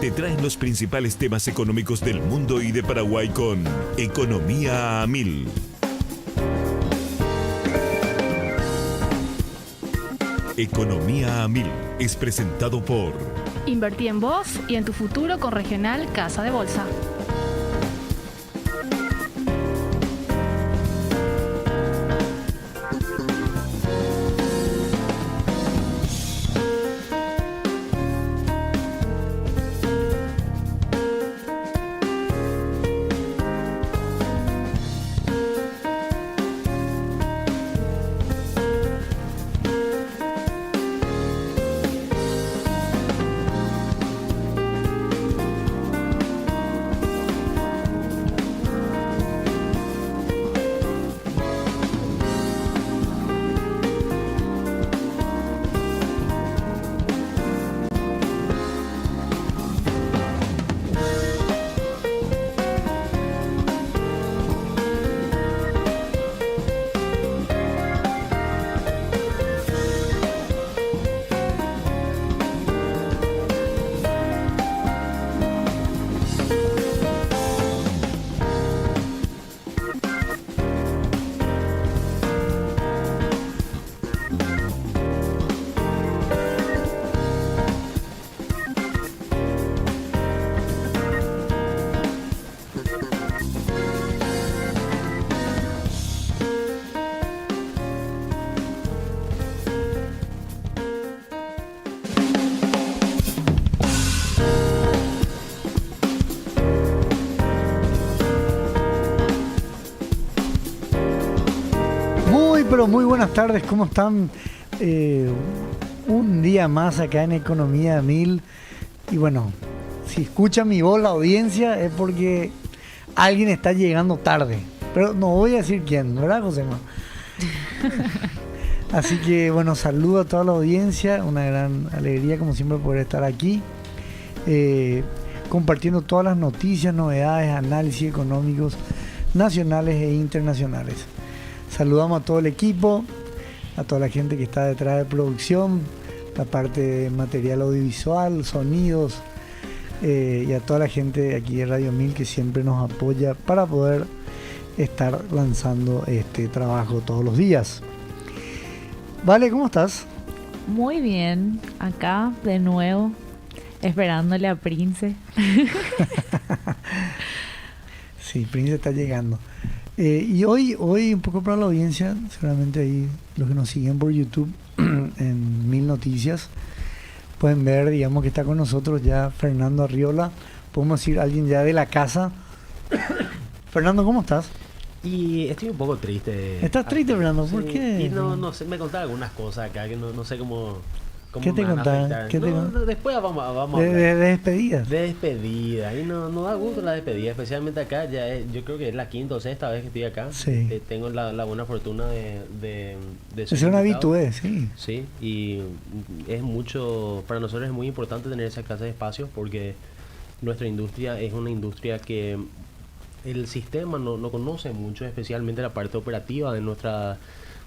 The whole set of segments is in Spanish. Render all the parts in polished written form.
te traen los principales temas económicos del mundo y de Paraguay con Economía a Mil. Economía a Mil es presentado por Invertí en vos y en tu futuro con Regional Casa de Bolsa. Pero muy buenas tardes, ¿cómo están? Un día más acá en Economía a Mil. Y bueno, si escucha mi voz la audiencia es porque alguien está llegando tarde. Pero no voy a decir quién, ¿verdad, Josema? Así que bueno, saludo a toda la audiencia. Una gran alegría como siempre poder estar aquí. Compartiendo todas las noticias, novedades, análisis económicos nacionales e internacionales. Saludamos a todo el equipo, a toda la gente que está detrás de producción, la parte de material audiovisual, sonidos, y a toda la gente de aquí de Radio 1000 que siempre nos apoya para poder estar lanzando este trabajo todos los días. Vale, ¿cómo estás? Muy bien, acá de nuevo, esperándole a Prince. Sí, Prince está llegando. Y hoy un poco para la audiencia, seguramente ahí los que nos siguen por YouTube en Mil Noticias pueden ver, digamos, que está con nosotros ya Fernando Arriola, podemos decir alguien ya de la casa. Fernando, ¿cómo estás? Y estoy un poco triste. ¿Estás triste, Fernando? ¿Por Sí, qué? Y no sé, me contaron algunas cosas acá que no sé cómo ¿Qué te me van a contaban? afectar. Después vamos a De hablar. despedidas. De despedida. Y no da gusto la despedida, especialmente acá. Yo creo que es la quinta o sexta vez que estoy acá. Sí. Tengo la buena fortuna de Es una invitado. habitué, sí. Sí, y es mucho, para nosotros es muy importante tener esa clase de espacios porque nuestra industria es una industria que el sistema no conoce mucho, especialmente la parte operativa de nuestra,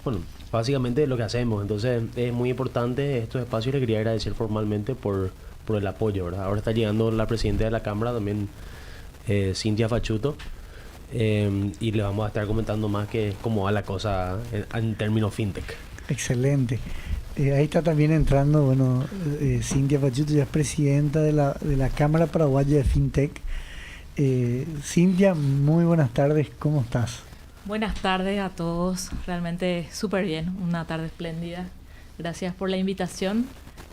bueno, básicamente lo que hacemos. Entonces es muy importante estos espacios y le quería agradecer formalmente por el apoyo, ¿verdad? Ahora está llegando la presidenta de la Cámara también, Cintia Fachuto, y le vamos a estar comentando más que cómo va la cosa en términos fintech. Excelente. Ahí está también entrando, bueno, Cintia Fachuto ya es presidenta de la Cámara Paraguaya de Fintech. Cintia, muy buenas tardes, ¿cómo estás? Buenas tardes a todos, realmente súper bien, una tarde espléndida. Gracias por la invitación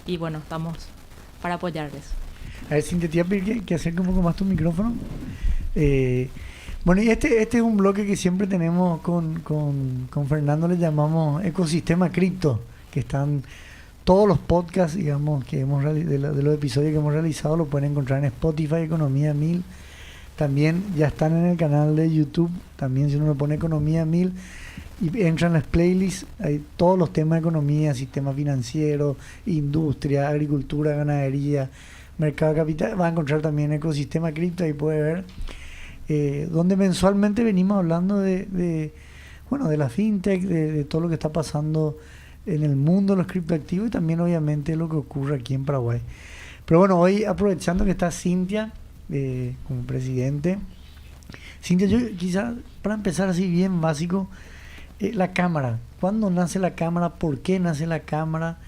y bueno, estamos para apoyarles. A ver, Cintia, te voy a pedir que acerque un poco más tu micrófono. Bueno, y este es un bloque que siempre tenemos con Fernando, le llamamos Ecosistema Cripto, que están todos los podcasts, digamos, que hemos de los episodios que hemos realizado, lo pueden encontrar en Spotify, Economía 1000. También ya están en el canal de YouTube, también si uno lo pone Economía 1000 y entran las playlists, hay todos los temas de economía, sistema financiero, industria, agricultura, ganadería, mercado de capital, va a encontrar también Ecosistema Cripto, ahí puede ver, donde mensualmente venimos hablando de la fintech, de todo lo que está pasando en el mundo de los criptoactivos y también obviamente lo que ocurre aquí en Paraguay. Pero bueno, hoy aprovechando que está Cintia como presidente. Cintia, yo quizás para empezar así bien básico, la cámara. ¿Cuándo nace la cámara? ¿Por qué nace la cámara?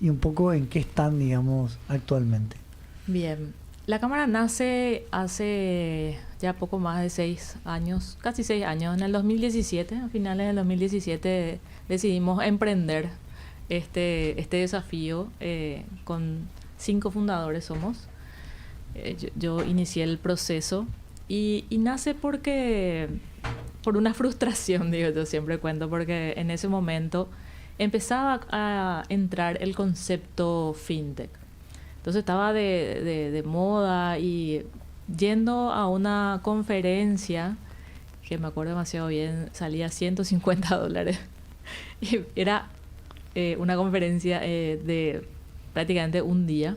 Y un poco en qué están, digamos, actualmente. Bien, la cámara nace hace ya poco más de 6 años, casi 6 años. En el 2017, a finales del 2017, decidimos emprender este desafío con 5 fundadores somos. Yo inicié el proceso y nace por una frustración, digo, yo siempre cuento, porque en ese momento empezaba a entrar el concepto fintech. Entonces estaba de moda y yendo a una conferencia, que me acuerdo demasiado bien, salía $150. Y era una conferencia de prácticamente un día.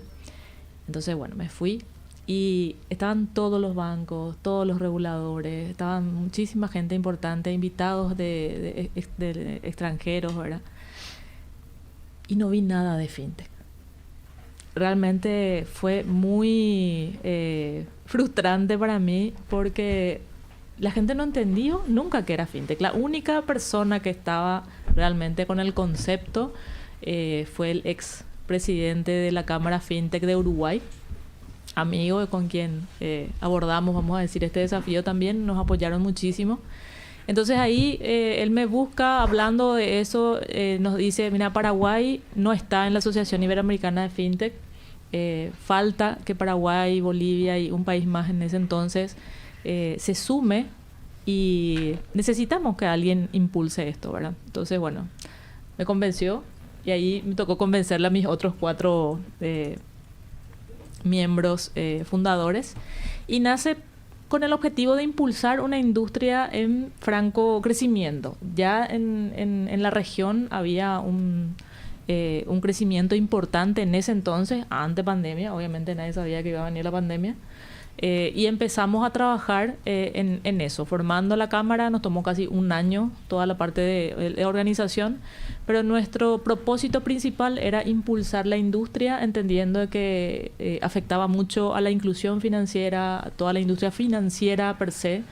Entonces, bueno, me fui y estaban todos los bancos, todos los reguladores, estaban muchísima gente importante, invitados de extranjeros, ¿verdad? Y no vi nada de fintech. Realmente fue muy frustrante para mí porque la gente no entendió nunca qué era fintech. La única persona que estaba realmente con el concepto fue el ex presidente de la Cámara Fintech de Uruguay, amigo con quien abordamos, vamos a decir, este desafío también. Nos apoyaron muchísimo. Entonces ahí él me busca hablando de eso, nos dice, mira, Paraguay no está en la Asociación Iberoamericana de Fintech, falta que Paraguay, Bolivia y un país más en ese entonces se sume y necesitamos que alguien impulse esto, ¿verdad? Entonces, bueno, me convenció y ahí me tocó convencerle a mis otros 4 miembros fundadores y nace con el objetivo de impulsar una industria en franco crecimiento. Ya en la región había un crecimiento importante en ese entonces, ante pandemia. Obviamente nadie sabía que iba a venir la pandemia. Y empezamos a trabajar en eso, formando la cámara. Nos tomó casi un año toda la parte de organización, pero nuestro propósito principal era impulsar la industria, entendiendo que afectaba mucho a la inclusión financiera, a toda la industria financiera per se.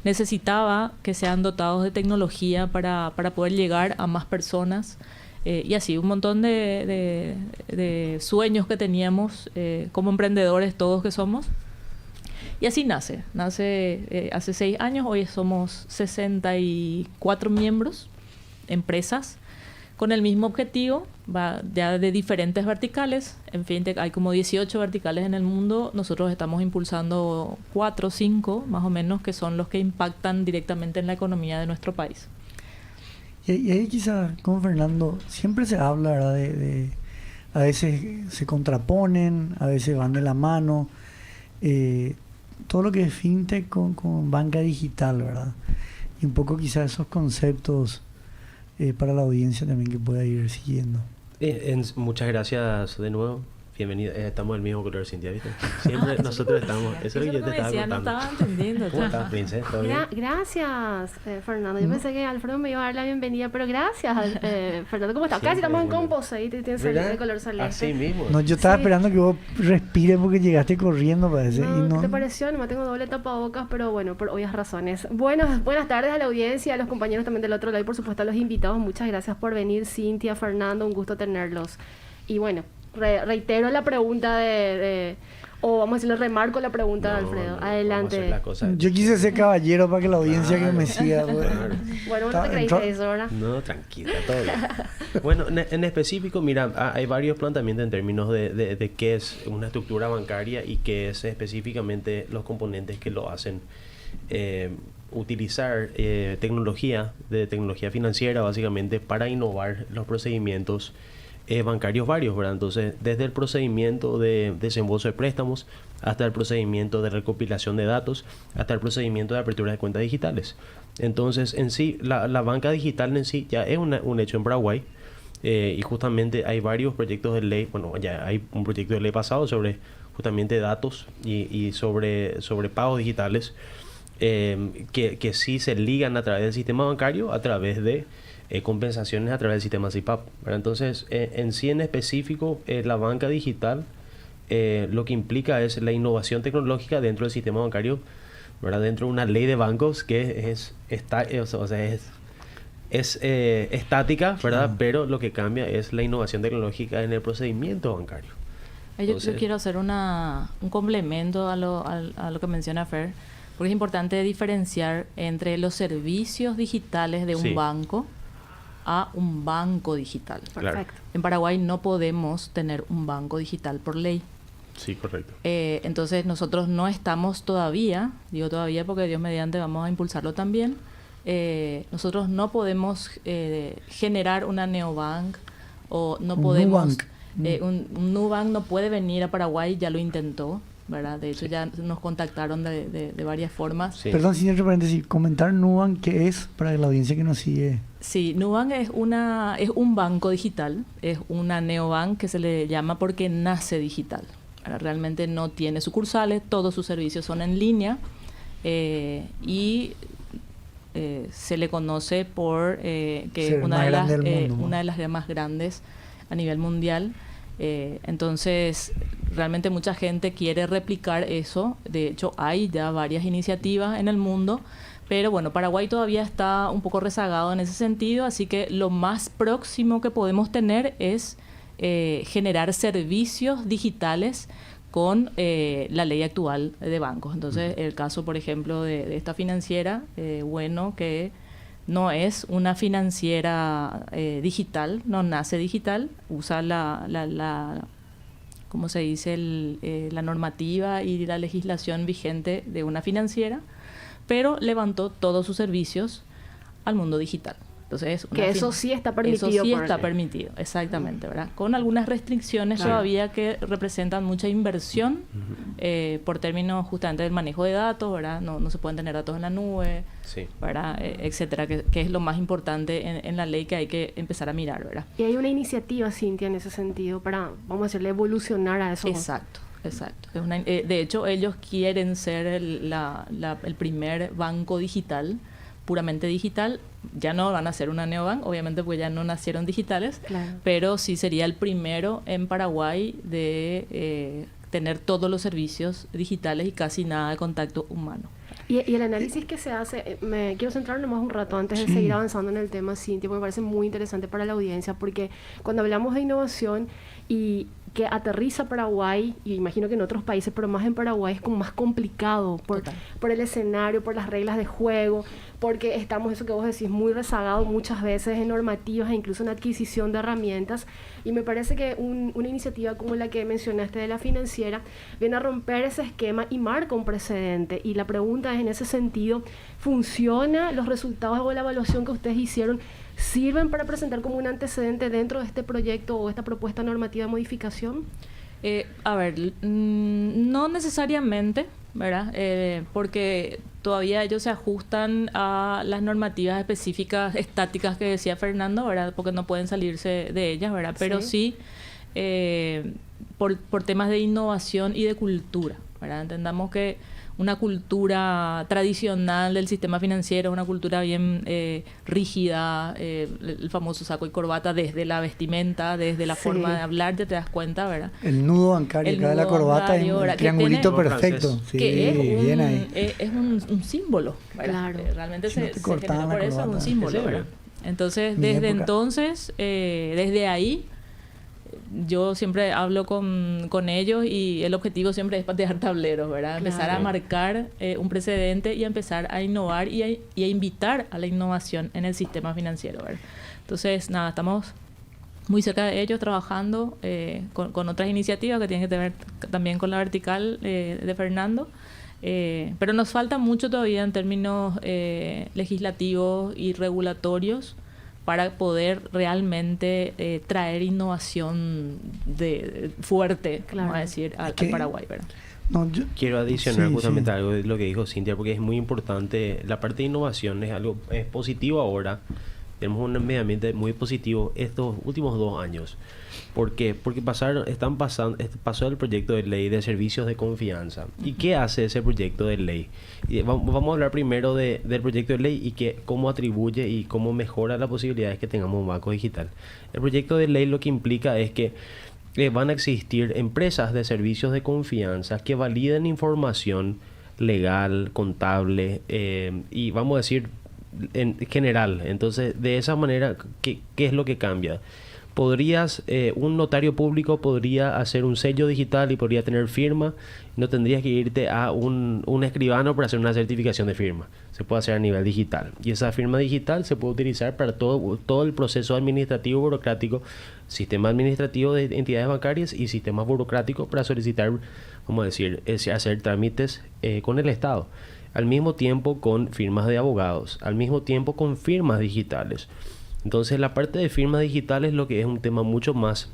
Necesitaba que sean dotados de tecnología para poder llegar a más personas. Y así, un montón de sueños que teníamos como emprendedores todos que somos. Y así nace hace 6 años. Hoy somos 64 miembros, empresas, con el mismo objetivo, ya de diferentes verticales. En fintech hay como 18 verticales en el mundo. Nosotros estamos impulsando 4 o 5, más o menos, que son los que impactan directamente en la economía de nuestro país. Y ahí quizás con Fernando siempre se habla, ¿verdad? A veces se contraponen, a veces van de la mano. Todo lo que es fintech con banca digital, ¿verdad? Y un poco quizás esos conceptos para la audiencia también que pueda ir siguiendo. Muchas gracias de nuevo. Bienvenida. Estamos del mismo color, Cintia, ¿viste? Siempre nosotros estamos... Eso es lo que yo te estaba contando. No estaba entendiendo. ¿Cómo estás, princesa? ¿Todo bien? Gracias, Fernando. Yo pensé que Alfredo me iba a dar la bienvenida, pero gracias, Fernando. ¿Cómo estás? Casi estamos en composite y tienes de color celeste. Así mismo. No, yo estaba esperando que vos respires porque llegaste corriendo, parece. No, ¿qué te pareció? No tengo doble tapabocas, pero bueno, por obvias razones. Buenas tardes a la audiencia, a los compañeros también del otro lado y por supuesto a los invitados. Muchas gracias por venir, Cintia, Fernando, un gusto tenerlos. Y bueno, reitero la pregunta o vamos a decirle, remarco la pregunta de Alfredo. Adelante. Yo quise ser caballero para que la audiencia que me siga. Bueno, no te creíste eso, ¿verdad? No, tranquila, todo bien. Bueno, en específico, mira, hay varios planteamientos en términos de qué es una estructura bancaria y qué es específicamente los componentes que lo hacen. Utilizar tecnología financiera básicamente para innovar los procedimientos bancarios varios, ¿verdad? Entonces, desde el procedimiento de desembolso de préstamos hasta el procedimiento de recopilación de datos, hasta el procedimiento de apertura de cuentas digitales. Entonces, en sí, la banca digital en sí ya es un hecho en Paraguay y justamente hay varios proyectos de ley, bueno, ya hay un proyecto de ley pasado sobre justamente datos y sobre pagos digitales que sí se ligan a través del sistema bancario, a través de compensaciones a través del sistema CIPAP, ¿verdad? Entonces, en sí en específico, la banca digital lo que implica es la innovación tecnológica dentro del sistema bancario, ¿verdad? Dentro de una ley de bancos que es estática, ¿verdad? Claro. Pero lo que cambia es la innovación tecnológica en el procedimiento bancario. Yo quiero hacer un complemento a lo que menciona Fer, porque es importante diferenciar entre los servicios digitales de un Sí. banco a un banco digital. Claro. Perfecto. En Paraguay no podemos tener un banco digital por ley. Sí, correcto. Entonces nosotros no estamos todavía, digo todavía porque Dios mediante vamos a impulsarlo también, nosotros no podemos generar una neobank o no Un podemos... Nubank. Un Nubank no puede venir a Paraguay, ya lo intentó, ¿verdad? De hecho ya nos contactaron de varias formas. Sí. Perdón, sin entre paréntesis, comentar Nubank, ¿qué es para la audiencia que nos sigue? Sí, Nubank es un banco digital, es una neobank que se le llama porque nace digital. Ahora, realmente no tiene sucursales, todos sus servicios son en línea y se le conoce por que Ser es una más de grande del mundo, ¿no? una de las más grandes a nivel mundial. Entonces, realmente mucha gente quiere replicar eso. De hecho, hay ya varias iniciativas en el mundo. Pero bueno, Paraguay todavía está un poco rezagado en ese sentido, así que lo más próximo que podemos tener es generar servicios digitales con la ley actual de bancos. Entonces, el caso, por ejemplo, de esta financiera, bueno, que no es una financiera digital, no nace digital, usa ¿cómo se dice? La normativa y la legislación vigente de una financiera, pero levantó todos sus servicios al mundo digital. Entonces, Que eso sí está permitido. Eso sí por está ley. permitido, exactamente, ¿verdad? Con algunas restricciones Claro. todavía que representan mucha inversión por términos justamente del manejo de datos, ¿verdad? No se pueden tener datos en la nube, Sí. ¿verdad? Etcétera, que es lo más importante en la ley que hay que empezar a mirar, ¿verdad? Y hay una iniciativa, Cintia, en ese sentido, para, vamos a decirle, evolucionar a eso. Exacto. De hecho, ellos quieren ser el primer banco digital, puramente digital. Ya no van a ser una neobank, obviamente, porque ya no nacieron digitales, Claro. pero sí sería el primero en Paraguay de tener todos los servicios digitales y casi nada de contacto humano. Y el análisis que se hace, me quiero centrar nomás un rato antes de Sí. seguir avanzando en el tema, Cintia, porque me parece muy interesante para la audiencia, porque cuando hablamos de innovación y que aterriza Paraguay, y imagino que en otros países, pero más en Paraguay es como más complicado Total. por el escenario, por las reglas de juego, porque estamos, eso que vos decís, muy rezagados muchas veces en normativas e incluso en adquisición de herramientas, y me parece que una iniciativa como la que mencionaste de la financiera viene a romper ese esquema y marca un precedente, y la pregunta es en ese sentido, ¿funciona? ¿Los resultados o la evaluación que ustedes hicieron sirven para presentar como un antecedente dentro de este proyecto o esta propuesta normativa de modificación? A ver, no necesariamente, ¿verdad? Porque todavía ellos se ajustan a las normativas específicas estáticas que decía Fernando, ¿verdad? Porque no pueden salirse de ellas, ¿verdad? Pero sí, por temas de innovación y de cultura, ¿verdad? Entendamos que una cultura tradicional del sistema financiero, una cultura bien rígida, el famoso saco y corbata, desde la vestimenta, desde la Sí. forma de hablar, ya te das cuenta, ¿verdad? El nudo bancario, El acá de la nudo corbata, bancario, el ¿verdad? Que triangulito tiene- perfecto. Sí, Que es bien ahí. un símbolo, ¿verdad? Claro. Realmente Si no se te cortaban generó la por eso, es un corbata. símbolo, ¿En serio? ¿verdad? Entonces, Mi desde época. entonces, desde ahí, yo siempre hablo con ellos y el objetivo siempre es patear tableros, ¿verdad? Empezar a Claro. marcar un precedente y a empezar a innovar y a invitar a la innovación en el sistema financiero, ¿verdad? Entonces, nada, estamos muy cerca de ellos trabajando con otras iniciativas que tienen que ver también con la vertical de Fernando. Pero nos falta mucho todavía en términos legislativos y regulatorios para poder realmente traer innovación fuerte, Claro. vamos a decir, al ¿Qué? Paraguay, ¿verdad? No, Quiero adicionar Sí, justamente sí. algo de lo que dijo Cintia, porque es muy importante. La parte de innovación es positivo ahora. Tenemos un medio ambiente muy positivo estos últimos 2 años. ¿Por qué? Porque pasó el proyecto de ley de servicios de confianza. ¿Y qué hace ese proyecto de ley? Y vamos a hablar primero del proyecto de ley y cómo atribuye y cómo mejora las posibilidades que tengamos un banco digital. El proyecto de ley lo que implica es que van a existir empresas de servicios de confianza que validen información legal, contable y vamos a decir en general. Entonces, de esa manera, ¿qué es lo que cambia? Un notario público podría hacer un sello digital y podría tener firma. No tendrías que irte a un escribano para hacer una certificación de firma. Se puede hacer a nivel digital. Y esa firma digital se puede utilizar para todo el proceso administrativo burocrático, sistema administrativo de entidades bancarias y sistemas burocráticos para solicitar, vamos a decir, hacer trámites con el Estado. Al mismo tiempo con firmas de abogados, al mismo tiempo con firmas digitales. Entonces la parte de firmas digitales es lo que es un tema mucho más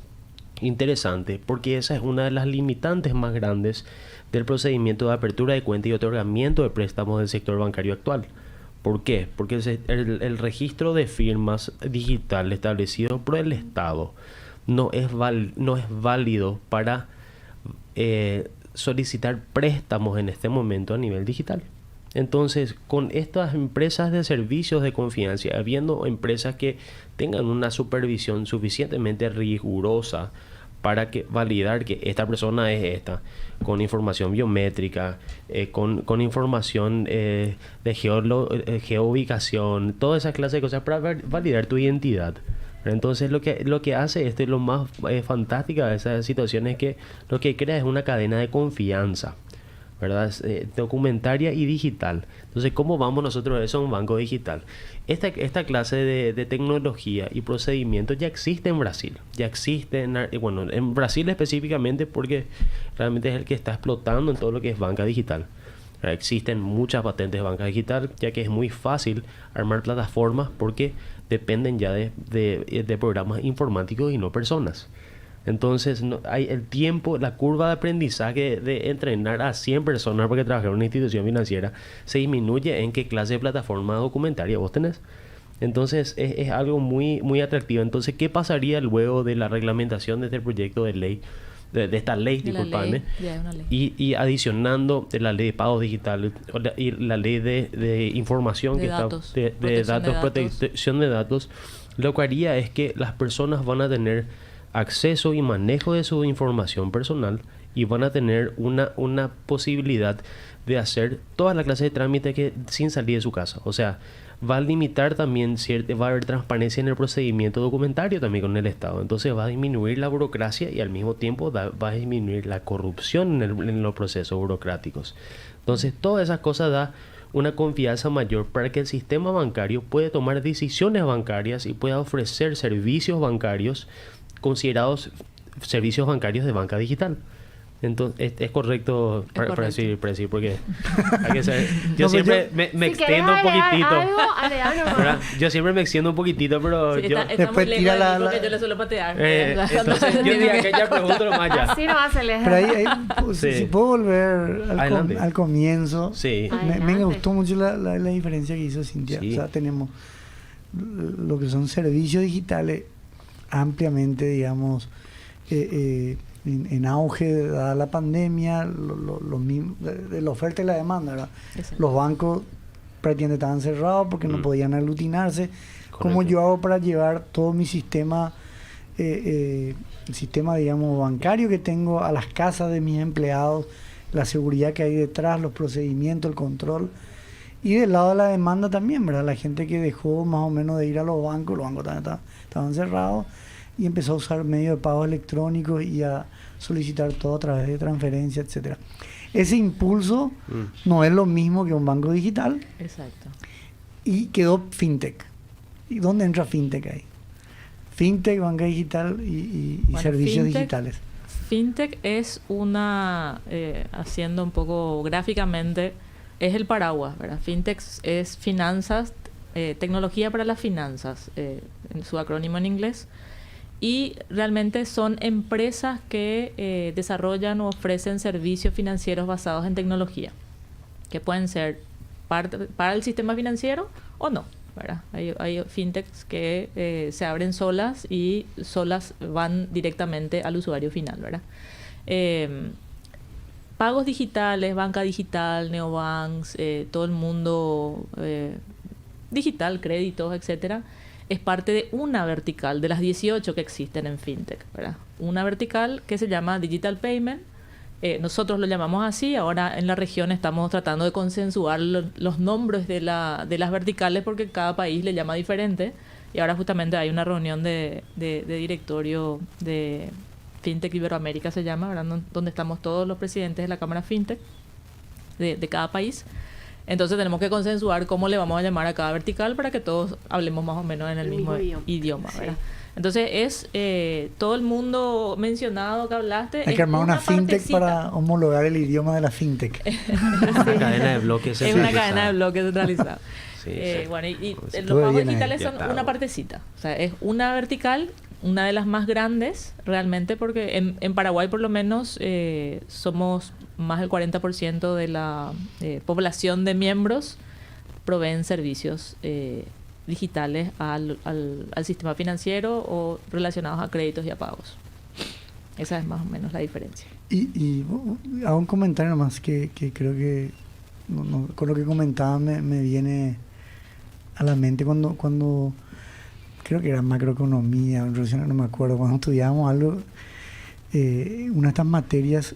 interesante, porque esa es una de las limitantes más grandes del procedimiento de apertura de cuenta y otorgamiento de préstamos del sector bancario actual. ¿Por qué? Porque el registro de firmas digital establecido por el Estado no es válido para solicitar préstamos en este momento a nivel digital. Entonces, con estas empresas de servicios de confianza, habiendo empresas que tengan una supervisión suficientemente rigurosa para validar que esta persona es esta, con información biométrica, con información de geoubicación, toda esa clase de cosas para validar tu identidad. Entonces, lo que hace esto y lo más fantástica de esa situación es que lo que crea es una cadena de confianza, ¿verdad? Documentaria y digital. Entonces, ¿cómo vamos nosotros a eso a un banco digital? Esta clase de tecnología y procedimientos ya existe en Brasil. Ya existe, en Brasil específicamente porque realmente es el que está explotando en todo lo que es banca digital. Existen muchas patentes de banca digital, ya que es muy fácil armar plataformas porque dependen ya de programas informáticos y no personas. Entonces, hay el tiempo, la curva de aprendizaje de entrenar a 100 personas para que trabajen en una institución financiera se disminuye en qué clase de plataforma documentaria vos tenés. Entonces, es algo muy, muy atractivo. Entonces, ¿qué pasaría luego de la reglamentación de este proyecto de ley? De esta ley, disculpadme, y adicionando la ley de pagos digitales y la ley de información protección de datos, lo que haría es que las personas van a tener acceso y manejo de su información personal y van a tener una posibilidad de hacer toda la clase de trámites sin salir de su casa. O sea, va a limitar también, va a haber transparencia en el procedimiento documentario también con el Estado. Entonces va a disminuir la burocracia y al mismo tiempo va a disminuir la corrupción en los procesos burocráticos. Entonces todas esas cosas da una confianza mayor para que el sistema bancario pueda tomar decisiones bancarias y pueda ofrecer servicios bancarios considerados servicios bancarios de banca digital. Entonces, es correcto para decir, porque hay que saber. Yo siempre me extiendo un poquitito. Yo siempre me extiendo un poquitito, pero sí, yo... Después tira porque yo le suelo patear. Entonces, yo diría que ya pregunto nomás ya. Así no hace Pero ahí si puedo volver al comienzo. Sí. Me gustó mucho la diferencia que hizo Cintia. Sí. O sea, tenemos lo que son servicios digitales ampliamente, digamos, en auge dada la pandemia, de la oferta y la demanda, ¿verdad? Los bancos prácticamente estaban cerrados porque no podían aglutinarse. Correcto. ¿Cómo yo hago para llevar todo mi sistema, el sistema, digamos, bancario que tengo a las casas de mis empleados, la seguridad que hay detrás, los procedimientos, el control? Y del lado de la demanda también, ¿verdad? La gente que dejó más o menos de ir a los bancos también estaban cerrados, y empezó a usar medios de pago electrónicos y a solicitar todo a través de transferencia, etcétera. Ese impulso no es lo mismo que un banco digital. Exacto. Y quedó FinTech. ¿Y dónde entra FinTech ahí? FinTech, banca digital y servicios digitales. FinTech es haciendo un poco gráficamente, es el paraguas, ¿verdad? FinTech es finanzas, tecnología para las finanzas, en su acrónimo en inglés. Y realmente son empresas que desarrollan o ofrecen servicios financieros basados en tecnología, que pueden ser para el sistema financiero o no, ¿verdad? Hay fintechs que se abren solas y solas van directamente al usuario final, ¿verdad? Pagos digitales, banca digital, neobanks, todo el mundo digital, créditos, etcétera, es parte de una vertical de las 18 que existen en FinTech, ¿verdad? una vertical que se llama Digital Payment. Nosotros lo llamamos así. Ahora en la región estamos tratando de consensuar los nombres de las verticales porque cada país le llama diferente. Y ahora justamente hay una reunión de directorio de FinTech Iberoamérica, se llama, ¿verdad? Donde estamos todos los presidentes de la Cámara FinTech de cada país. Entonces tenemos que consensuar cómo le vamos a llamar a cada vertical para que todos hablemos más o menos en el mismo idioma, ¿verdad? Sí. Entonces es todo el mundo mencionado que hablaste. Hay que armar una fintech para homologar el idioma de la fintech. Una cadena de bloques centralizada. Es una cadena de bloques centralizada. Sí. Bueno, y los pagos digitales son una partecita. O sea, es una vertical, una de las más grandes realmente, porque en Paraguay por lo menos somos más del 40% de la población de miembros proveen servicios digitales al sistema financiero o relacionados a créditos y a pagos. Esa es más o menos la diferencia. Y hago un comentario nomás que creo que con lo que comentaba me viene a la mente cuando creo que era macroeconomía, no me acuerdo, cuando estudiábamos algo, una de estas materias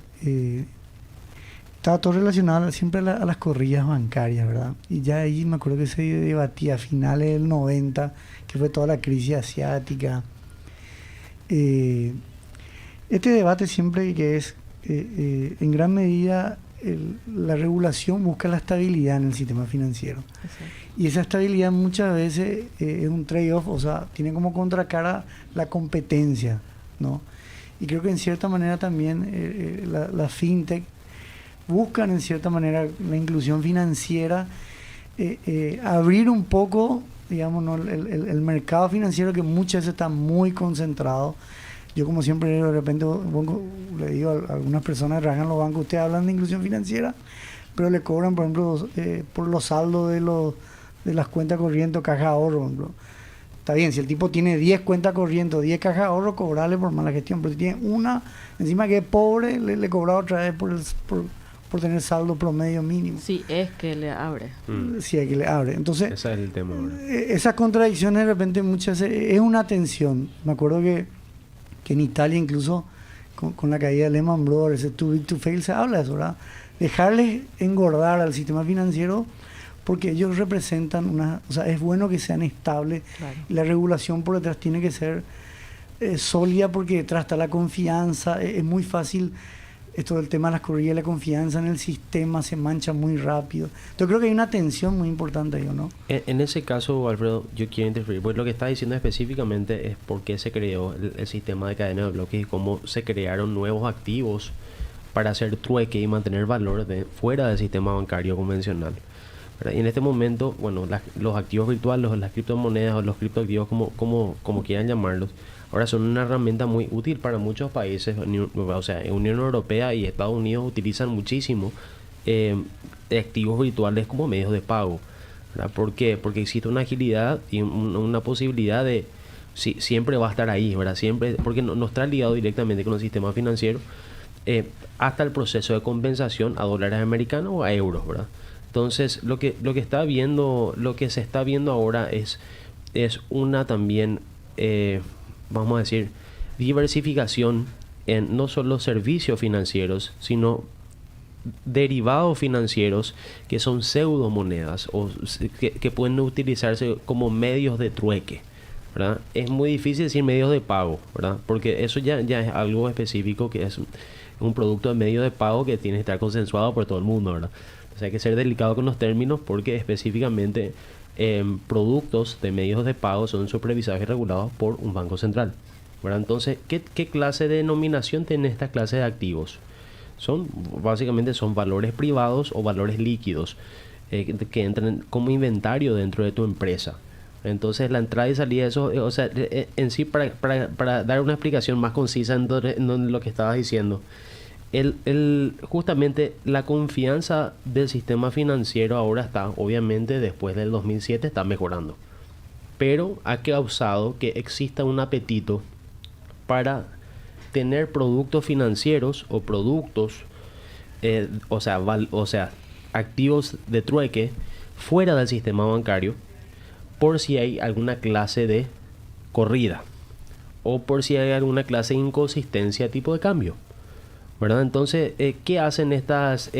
estaba todo relacionado siempre a las corridas bancarias, ¿verdad? Y ya ahí me acuerdo que se debatía a finales del 90, que fue toda la crisis asiática. Este debate siempre que es, en gran medida, la regulación busca la estabilidad en el sistema financiero. Exacto. Y esa estabilidad muchas veces es un trade-off, o sea, tiene como contracara la competencia, ¿no? Y creo que en cierta manera también la fintech buscan en cierta manera la inclusión financiera, abrir un poco, digamos, ¿no? el mercado financiero que muchas veces está muy concentrado. Yo como siempre de repente le digo a algunas personas que trabajan en los bancos, ustedes hablan de inclusión financiera, pero le cobran, por ejemplo, por los saldos de las cuentas corrientes o caja de ahorro, por ejemplo. Está bien, si el tipo tiene 10 cuentas corrientes, 10 cajas de ahorro, cobrarle por mala gestión, pero si tiene una, encima que es pobre, le cobra otra vez por tener saldo promedio mínimo. Sí, es que le abre. Sí, es que le abre. Entonces, ese es el tema ahora. Esas contradicciones de repente muchas veces es una tensión. Me acuerdo que en Italia incluso con la caída de Lehman Brothers, ese too big to fail, se habla de eso, ¿verdad? Dejarles engordar al sistema financiero porque ellos representan o sea, es bueno que sean estables. Claro. Y la regulación por detrás tiene que ser sólida porque detrás está la confianza. Es muy fácil esto del tema de las corridas, la confianza en el sistema se mancha muy rápido. Yo creo que hay una tensión muy importante ahí, ¿no? En ese caso, Alfredo, yo quiero interferir, porque lo que está diciendo específicamente es por qué se creó el sistema de cadena de bloques y cómo se crearon nuevos activos para hacer trueque y mantener valor fuera del sistema bancario convencional. ¿Verdad? Y en este momento, bueno, los activos virtuales, las criptomonedas o los criptoactivos, como quieran llamarlos, ahora son una herramienta muy útil para muchos países. O sea, Unión Europea y Estados Unidos utilizan muchísimo activos virtuales como medios de pago, ¿verdad? ¿Por qué? Porque existe una agilidad y una posibilidad de siempre va a estar ahí, ¿verdad? Siempre, porque no está ligado directamente con el sistema financiero, hasta el proceso de compensación a dólares americanos o a euros, ¿verdad? Entonces, lo que se está viendo ahora es una también vamos a decir, diversificación en no solo servicios financieros, sino derivados financieros que son pseudomonedas o que pueden utilizarse como medios de trueque, ¿verdad? Es muy difícil decir medios de pago, ¿verdad? Porque eso ya es algo específico, que es un producto de medio de pago que tiene que estar consensuado por todo el mundo, ¿verdad? O sea, hay que ser delicado con los términos porque específicamente productos de medios de pago son supervisados y regulados por un banco central, ¿verdad? Entonces, ¿qué clase de denominación tiene esta clase de activos? Básicamente son valores privados o valores líquidos que entran como inventario dentro de tu empresa. Entonces, la entrada y salida de eso, o sea, en sí, para dar una explicación más concisa en lo que estabas diciendo, justamente la confianza del sistema financiero ahora está, obviamente después del 2007 está mejorando, pero ha causado que exista un apetito para tener productos financieros o productos, o sea, activos de trueque fuera del sistema bancario por si hay alguna clase de corrida o por si hay alguna clase de inconsistencia de tipo de cambio, ¿verdad? Entonces, ¿qué hacen estas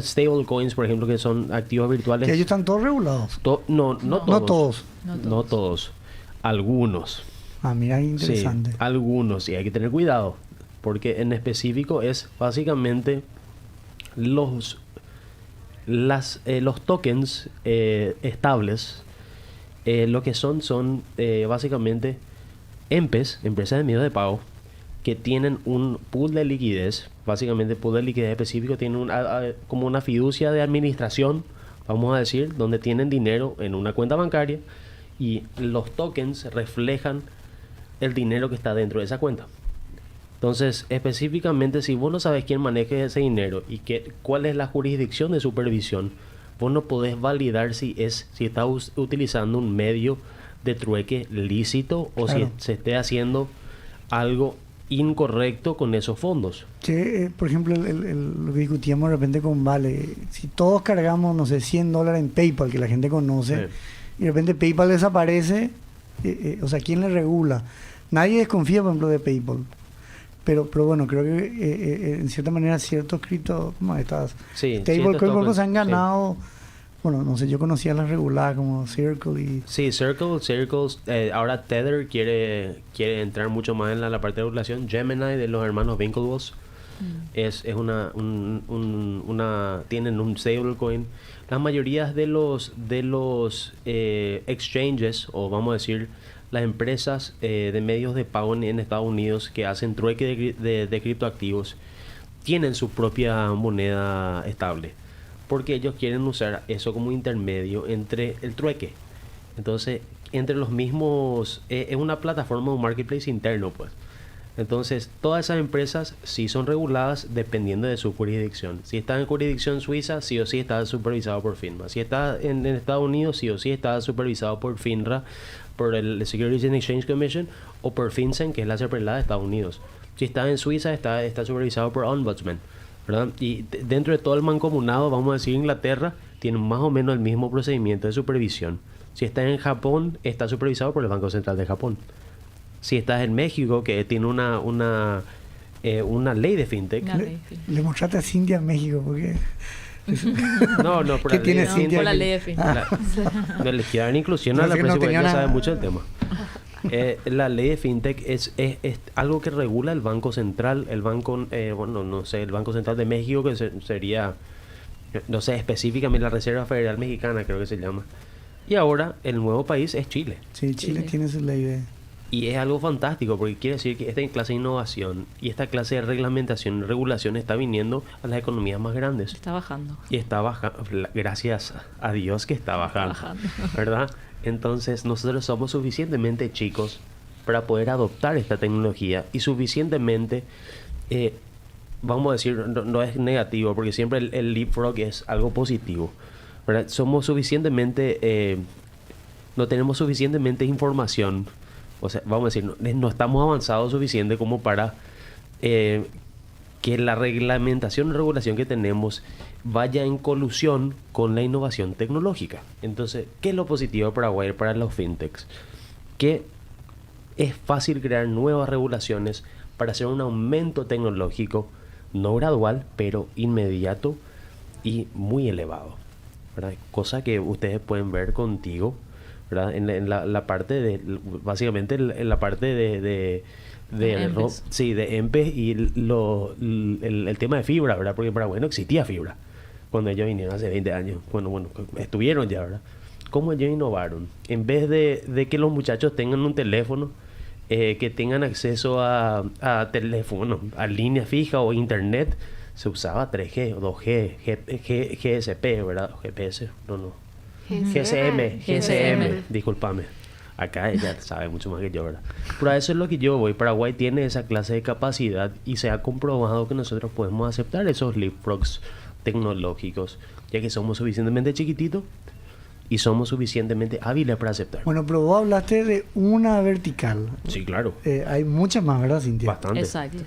stablecoins, por ejemplo, que son activos virtuales? Que ellos están todos regulados. No No todos. No todos. Algunos. Ah, mira, interesante. Sí, algunos, y hay que tener cuidado, porque en específico es básicamente los tokens estables. Lo que son básicamente EMPES, empresas de medios de pago, que tienen un pool de liquidez. Básicamente, pool de liquidez específico tiene como una fiducia de administración, vamos a decir, donde tienen dinero en una cuenta bancaria y los tokens reflejan el dinero que está dentro de esa cuenta. Entonces, específicamente, si vos no sabes quién maneja ese dinero y cuál es la jurisdicción de supervisión, vos no podés validar si estás utilizando un medio de trueque lícito o claro, si se esté haciendo algo incorrecto con esos fondos. Che, por ejemplo, lo que discutíamos de repente con Vale, si todos cargamos, no sé, $100 en PayPal, que la gente conoce, Sí. y de repente PayPal desaparece, o sea, ¿quién le regula? Nadie desconfía, por ejemplo, de PayPal. Pero bueno, creo que en cierta manera ciertos cripto, como estas Sí, stablecoins se han sí. ganado. Bueno, no sé, yo conocía las reguladas como Circle y... Sí, Circles, ahora Tether quiere entrar mucho más en la parte de regulación. Gemini de los hermanos Winklevoss tienen un stablecoin. La mayoría de los exchanges, o vamos a decir, las empresas de medios de pago en Estados Unidos que hacen trueque de criptoactivos, tienen su propia moneda estable, porque ellos quieren usar eso como intermedio entre el trueque. Entonces, entre los mismos, es una plataforma, un marketplace interno, pues. Entonces, todas esas empresas sí son reguladas dependiendo de su jurisdicción. Si está en jurisdicción suiza, sí o sí está supervisado por FINMA. Si está en Estados Unidos, sí o sí está supervisado por FINRA, por el Securities and Exchange Commission, o por FinCEN, que es la CERPRELA de Estados Unidos. Si está en Suiza, está supervisado por Ombudsman, ¿verdad? Y dentro de todo el mancomunado, vamos a decir, Inglaterra tiene más o menos el mismo procedimiento de supervisión. Si estás en Japón, está supervisado por el Banco Central de Japón. Si estás en México, que tiene una ley de fintech. Le mostraste a Cintia en México, porque... No, por ¿Qué la tiene ley de Cintia? Por la ley de fintech. No le quiero dar inclusión a la Parece que no prensa porque tenía ella sabe nada. mucho del tema. La ley de fintech es algo que regula el Banco Central, el Banco Central de México, que sería, no sé, específicamente la Reserva Federal Mexicana, creo que se llama. Y ahora el nuevo país es Chile. Sí, Chile tiene su ley de... Y es algo fantástico, porque quiere decir que esta clase de innovación y esta clase de reglamentación y regulación está viniendo a las economías más grandes. Está bajando. Y está bajando, gracias a Dios que está bajando, ¿verdad? Entonces nosotros somos suficientemente chicos para poder adoptar esta tecnología y suficientemente, vamos a decir, no es negativo, porque siempre el leapfrog es algo positivo, ¿verdad? Somos suficientemente, no tenemos suficientemente información, o sea, vamos a decir, no estamos avanzados suficiente como para que la reglamentación y regulación que tenemos vaya en colusión con la innovación tecnológica. Entonces, ¿qué es lo positivo para Paraguay, para los fintechs? Que es fácil crear nuevas regulaciones para hacer un aumento tecnológico, no gradual, pero inmediato y muy elevado, ¿verdad? Cosa que ustedes pueden ver contigo, ¿verdad? En la parte de, básicamente en la parte de EMPES. sí, de EMPES y el tema de fibra, ¿verdad? Porque en Paraguay no existía fibra cuando ellos vinieron hace 20 años. Bueno, estuvieron ya, ¿verdad? ¿Cómo ellos innovaron? En vez de que los muchachos tengan un teléfono, que tengan acceso a teléfono, a línea fija o internet, se usaba 3G o 2G, GSP, ¿verdad? GPS, no. GSM, discúlpame. Acá ella sabe mucho más que yo, ¿verdad? Pero a eso es lo que yo voy. Paraguay tiene esa clase de capacidad y se ha comprobado que nosotros podemos aceptar esos leapfrogs tecnológicos, ya que somos suficientemente chiquititos y somos suficientemente hábiles para aceptar. Bueno, pero vos hablaste de una vertical. Sí, claro. Hay muchas más, ¿verdad, Cintia? Bastante. Exacto.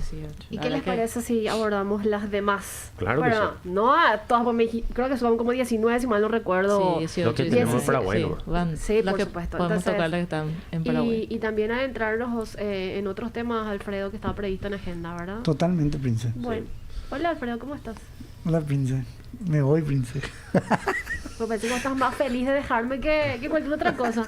¿Y qué les parece si abordamos las demás? Claro que Bueno, no a todas, creo que son como 19, si mal no recuerdo. Sí, 18, Lo que tenemos en Paraguay, ¿no? Van, Sí, las por que supuesto. podemos Entonces, tocar las que están en Paraguay. Y también adentrarnos en otros temas, Alfredo, que estaba previsto en agenda, ¿verdad? Totalmente, Prince. Bueno. Hola, Alfredo, ¿cómo estás? Hola, Prince. Me voy, Prince. Pues pensé que estás más feliz de dejarme que cualquier otra cosa.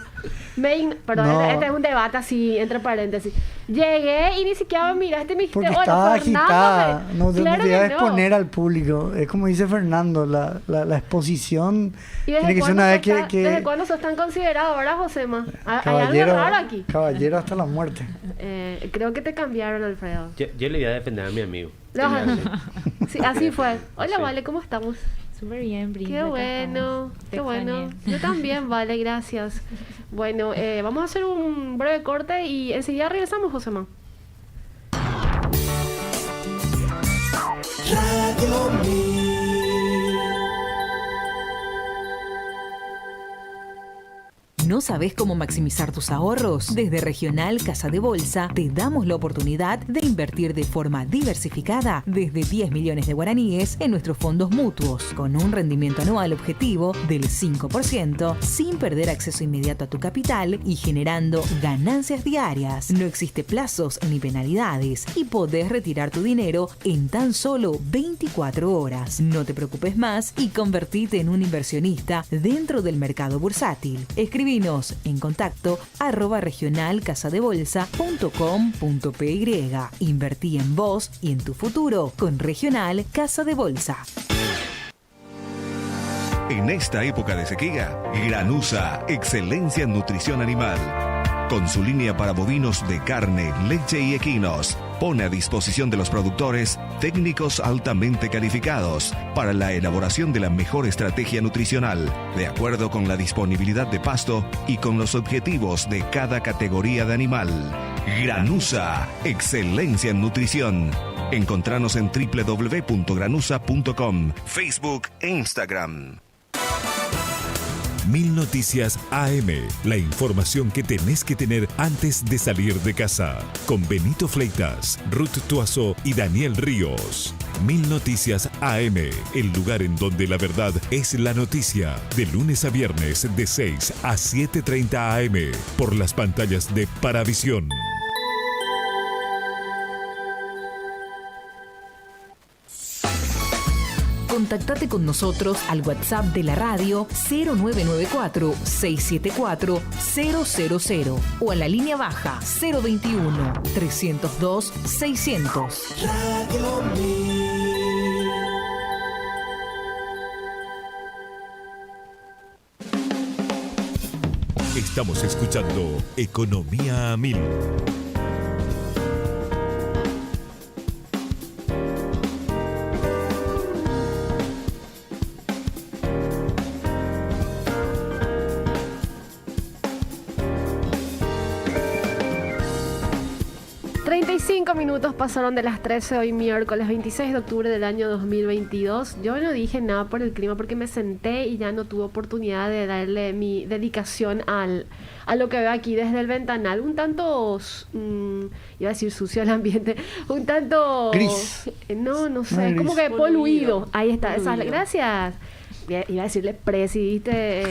Perdón, No. este es un debate así, entre paréntesis. Llegué y ni siquiera me miraste y me dijiste, Porque bueno, estaba Fernando, agitada. No te claro podía que no. exponer al público. Es como dice Fernando, la exposición ¿Y desde tiene que ser cuándo una vez sos tan- que ¿Desde cuándo sos tan considerado, verdad, Josema? Hay algo raro aquí. caballero hasta la muerte. Creo que te cambiaron, Alfredo. Yo le voy a defender a mi amigo. No, sí, así fue. Hola, Sí. Vale, ¿cómo estamos? Súper bien, Brin. Qué bueno, qué bueno. Yo también, Vale, gracias. Bueno, vamos a hacer un breve corte y enseguida regresamos, Josema. ¿No sabes cómo maximizar tus ahorros? Desde Regional Casa de Bolsa te damos la oportunidad de invertir de forma diversificada desde 10 millones de guaraníes en nuestros fondos mutuos, con un rendimiento anual objetivo del 5%, sin perder acceso inmediato a tu capital y generando ganancias diarias. No existe plazos ni penalidades y podés retirar tu dinero en tan solo 24 horas. No te preocupes más y convertite en un inversionista dentro del mercado bursátil. Escribinos en contacto @regionalcasadebolsa.com.py. Invertí en vos y en tu futuro con Regional Casa de Bolsa. En esta época de sequía, Granusa, excelencia en nutrición animal. Con su línea para bovinos de carne, leche y equinos, pone a disposición de los productores técnicos altamente calificados para la elaboración de la mejor estrategia nutricional, de acuerdo con la disponibilidad de pasto y con los objetivos de cada categoría de animal. Granusa, excelencia en nutrición. Encontranos en www.granusa.com, Facebook e Instagram. 1000 Noticias AM, la información que tenés que tener antes de salir de casa. Con Benito Fleitas, Ruth Tuazó y Daniel Ríos. 1000 Noticias AM, el lugar en donde la verdad es la noticia. De lunes a viernes de 6 a 7:30 AM por las pantallas de Paravisión. Contactate con nosotros al WhatsApp de la radio 0994-674-000 o a la línea baja 021-302-600. Estamos escuchando Economía a 1000. Minutos pasaron de las 13 hoy miércoles 26 de octubre del año 2022. Yo no dije nada por el clima porque me senté y ya no tuve oportunidad de darle mi dedicación a lo que veo aquí desde el ventanal. Un tanto, iba a decir sucio el ambiente, un tanto... Gris. No sé, Gris. como que poluido. Ahí está, Poluido. gracias. Iba a decirle Presi, ¿viste?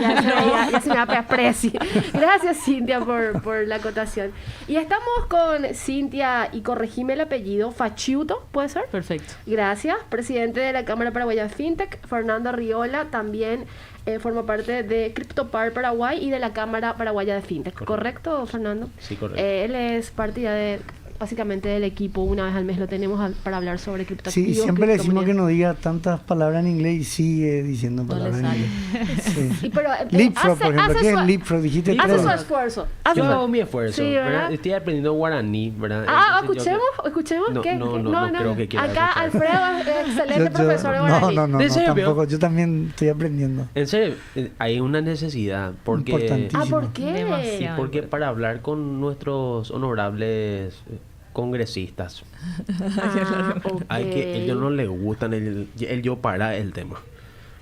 Ya se me va a pegar Presi. Gracias, Cintia, por la acotación. Y estamos con Cintia, y corregime el apellido, Fachiuto, ¿puede ser? Perfecto. Gracias, presidente de la Cámara Paraguaya de Fintech. Fernando Riola también forma parte de CryptoPar Paraguay y de la Cámara Paraguaya de Fintech. ¿Correcto, Fernando? Sí, correcto. Él es parte ya básicamente del equipo. Una vez al mes lo tenemos para hablar sobre criptoactivos. Sí, siempre le decimos que criptomonedas. no diga tantas palabras en inglés y sigue diciendo No le palabras en sale. inglés. Sí. Y pero, Leapfrog, hace- por ejemplo. hace ¿Qué es su- Leapfrog? Dijiste Hace tres. su esfuerzo. Yo hago mi esfuerzo, Sí, ¿verdad? ¿verdad? Estoy aprendiendo guaraní, ¿verdad? Ah, Entonces yo escuchemos. No, ¿Qué? no, ¿Qué? no creo que quiera Acá escuchar. Alfredo es excelente profesor de no, guaraní. no, ¿En serio? tampoco. Yo también estoy aprendiendo. En serio, hay una necesidad porque Importantísimo. Ah, ¿por qué? Demasiado. porque para hablar con nuestros honorables congresistas, Ah, ok. hay que ellos no les gustan el yo para el tema.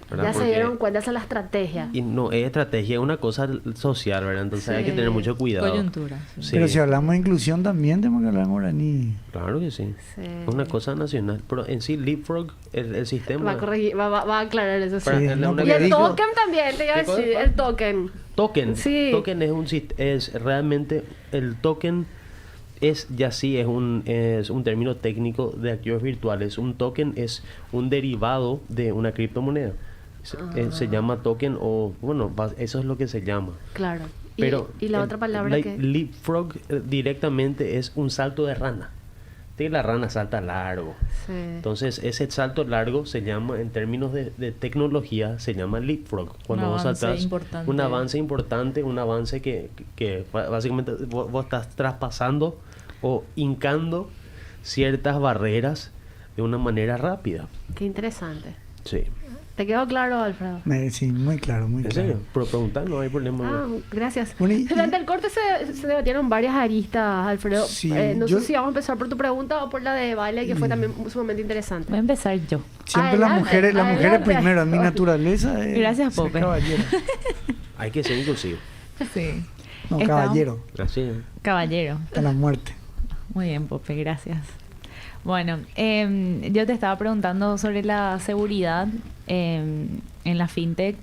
¿verdad? Ya se Porque- dieron cuenta, esa es la estrategia. Y no es estrategia, es una cosa social, ¿verdad? Entonces hay que tener mucho cuidado. Coyuntura. Sí. Sí. Pero si hablamos de inclusión también tenemos que hablar en guaraní. Claro que sí. Sí. Es una cosa nacional. Pero en sí, Leapfrog, el sistema... Va a corregir, va a aclarar eso. Sí. Para- Sí, la- no, una- Y el digo- token también, te iba a ¿Qué cosa? decir, el token. Token. Sí. Token es es realmente el token es un término técnico de activos virtuales. Un token es un derivado de una criptomoneda. Se llama token o bueno, eso es lo que se llama. Claro. Pero y la el- otra palabra que... Leapfrog directamente es un salto de rana. Que la rana salta largo. Sí. Entonces, ese salto largo se llama, en términos de tecnología, se llama leapfrog. Cuando vos avance saltás, importante. un avance importante, un avance que básicamente vos estás traspasando o hincando ciertas barreras de una manera rápida. Qué interesante. Sí. ¿Te quedó claro, Alfredo? Sí, muy claro, muy ¿En claro. serio? Pero preguntar, no hay problema. Ah, gracias. Bueno, y- Durante el corte se debatieron varias aristas, Alfredo. Sí, No yo- sé si vamos a empezar por tu pregunta o por la de Vale, que fue también sumamente interesante. Voy a empezar yo. Siempre Adelante, las mujeres adelante. primero, en mi naturaleza es Gracias, ser Pope. caballero. Hay que ser inclusivo. Sí. No, Estamos- caballero, Así es. Caballero. hasta la muerte. Muy bien, Pope, gracias. Bueno, yo te estaba preguntando sobre la seguridad en la fintech,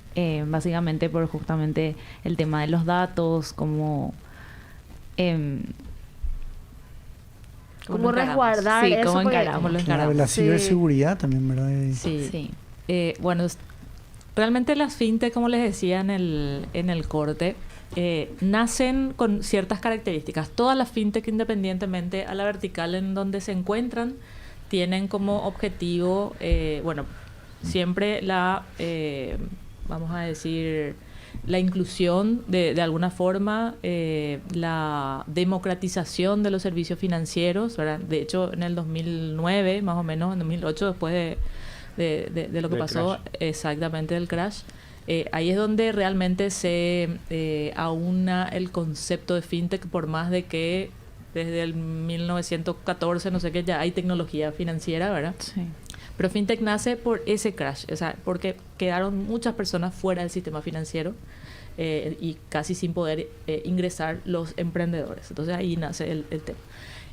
básicamente por justamente el tema de los datos, como... Cómo resguardar Sí, eso, cómo porque- encaramos, lo Claro, encaramos. la Sí. ciberseguridad también, ¿verdad? Sí. Bueno, realmente las fintech, como les decía en el corte, nacen con ciertas características. Todas las fintech, independientemente a la vertical en donde se encuentran, tienen como objetivo, siempre vamos a decir, la inclusión de alguna forma, la democratización de los servicios financieros, ¿verdad? De hecho, en el 2009, más o menos, en 2008, después de lo que Del pasó, crash. exactamente del crash, ahí es donde realmente se aúna el concepto de fintech, por más de que desde el 1914, no sé qué, ya hay tecnología financiera, ¿verdad? Sí. Pero fintech nace por ese crash, o sea, porque quedaron muchas personas fuera del sistema financiero y casi sin poder ingresar los emprendedores. Entonces ahí nace el tema.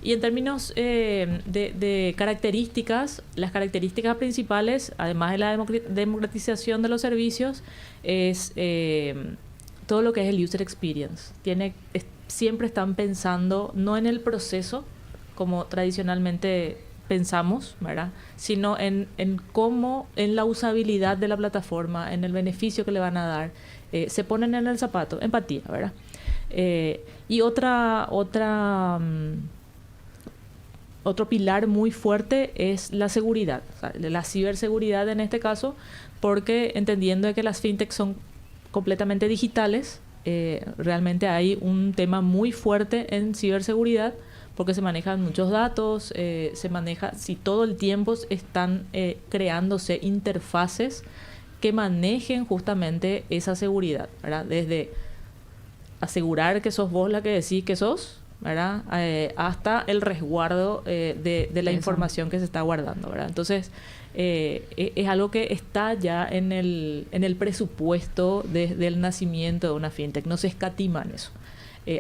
Y en términos de características, las características principales, además de la democratización de los servicios, es todo lo que es el user experience. Siempre están pensando no en el proceso, como tradicionalmente pensamos, ¿verdad? Sino en cómo, en la usabilidad de la plataforma, en el beneficio que le van a dar. Se ponen en el zapato, empatía, ¿verdad? Y otro pilar muy fuerte es la seguridad, o sea, la ciberseguridad en este caso, porque entendiendo de que las fintechs son completamente digitales, realmente hay un tema muy fuerte en ciberseguridad, porque se manejan muchos datos, si todo el tiempo están creándose interfaces que manejen justamente esa seguridad, ¿verdad? Desde asegurar que sos vos la que decís que sos, ¿verdad? Hasta el resguardo de la información que se está guardando, ¿verdad? Entonces, es algo que está ya en el presupuesto desde el nacimiento de una fintech. No se escatima en eso,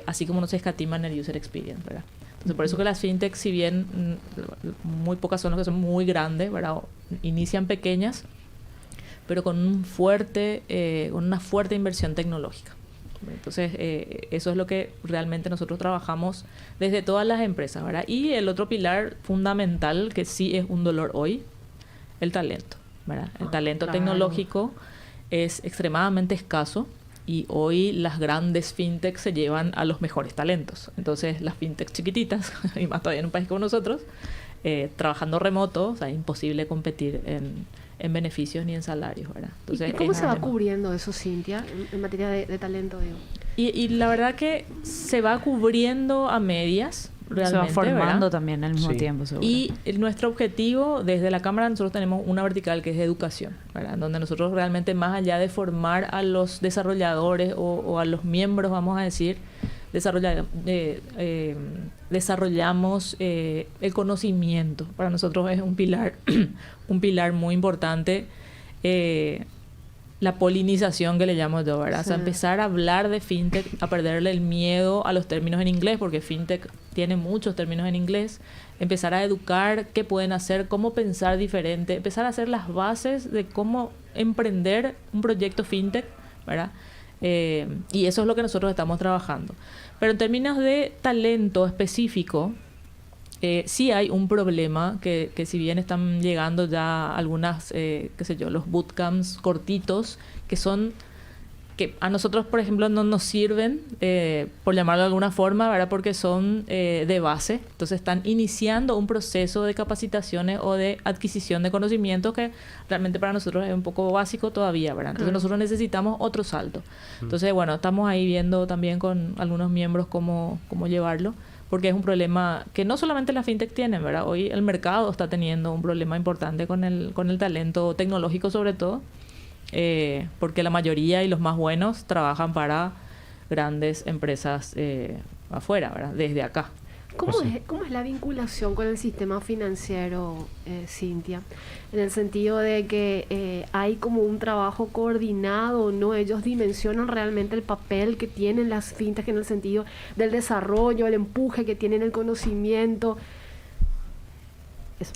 así como no se escatima en el user experience, ¿verdad? Entonces, por eso que las fintechs, si bien muy pocas son las que son muy grandes, ¿verdad? Inician pequeñas, pero con una fuerte inversión tecnológica. Entonces, eso es lo que realmente nosotros trabajamos desde todas las empresas, ¿verdad? Y el otro pilar fundamental, que sí es un dolor hoy, el talento, ¿verdad? El talento tecnológico es extremadamente escaso y hoy las grandes fintechs se llevan a los mejores talentos. Entonces, las fintechs chiquititas, y más todavía en un país como nosotros, trabajando remoto, o sea, es imposible competir en beneficios ni en salarios, ¿verdad? Entonces, ¿Y cómo es se un va tema. cubriendo eso, Cintia, en materia de talento, digo? Y la verdad que se va cubriendo a medias, realmente, Se va formando ¿verdad? también al mismo Sí. tiempo, seguro. Y nuestro objetivo desde la Cámara, nosotros tenemos una vertical que es de educación, ¿verdad? Donde nosotros realmente, más allá de formar a los desarrolladores o a los miembros, vamos a decir, desarrollamos el conocimiento. Para nosotros es un pilar muy importante. la polinización que le llamo yo, ¿verdad? Sí. O sea, empezar a hablar de fintech, a perderle el miedo a los términos en inglés, porque fintech tiene muchos términos en inglés. Empezar a educar qué pueden hacer, cómo pensar diferente, empezar a hacer las bases de cómo emprender un proyecto fintech, ¿verdad? Y eso es lo que nosotros estamos trabajando. Pero en términos de talento específico, sí hay un problema que si bien están llegando ya algunas, qué sé yo, los bootcamps cortitos, que a nosotros, por ejemplo, no nos sirven, por llamarlo de alguna forma, ¿verdad? Porque son de base. Entonces están iniciando un proceso de capacitaciones o de adquisición de conocimientos que realmente para nosotros es un poco básico todavía, ¿verdad? Entonces nosotros necesitamos otro salto. Entonces, bueno, estamos ahí viendo también con algunos miembros cómo llevarlo, porque es un problema que no solamente la fintech tiene, ¿verdad? Hoy el mercado está teniendo un problema importante con el talento tecnológico sobre todo, porque la mayoría y los más buenos trabajan para grandes empresas afuera, ¿verdad? Desde acá. ¿Cómo es la vinculación con el sistema financiero, Cintia? En el sentido de que hay como un trabajo coordinado, ¿no? Ellos dimensionan realmente el papel que tienen las fintech en el sentido del desarrollo, el empuje que tienen, el conocimiento. Eso.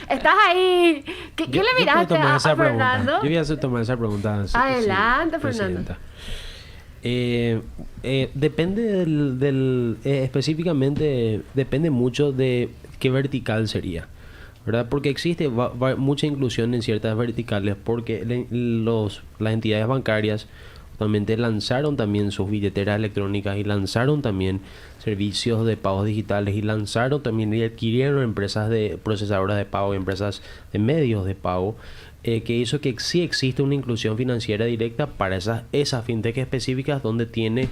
Estás ahí. ¿Qué le miraste a Fernando? Yo voy a tomar esa pregunta. Adelante, Fernando. Depende específicamente, depende mucho de qué vertical sería, ¿verdad? Porque existe mucha inclusión en ciertas verticales, porque las entidades bancarias actualmente lanzaron también sus billeteras electrónicas y lanzaron también servicios de pagos digitales y lanzaron también y adquirieron empresas de procesadoras de pago y empresas de medios de pago, que hizo que sí existe una inclusión financiera directa para esas fintech específicas donde tienen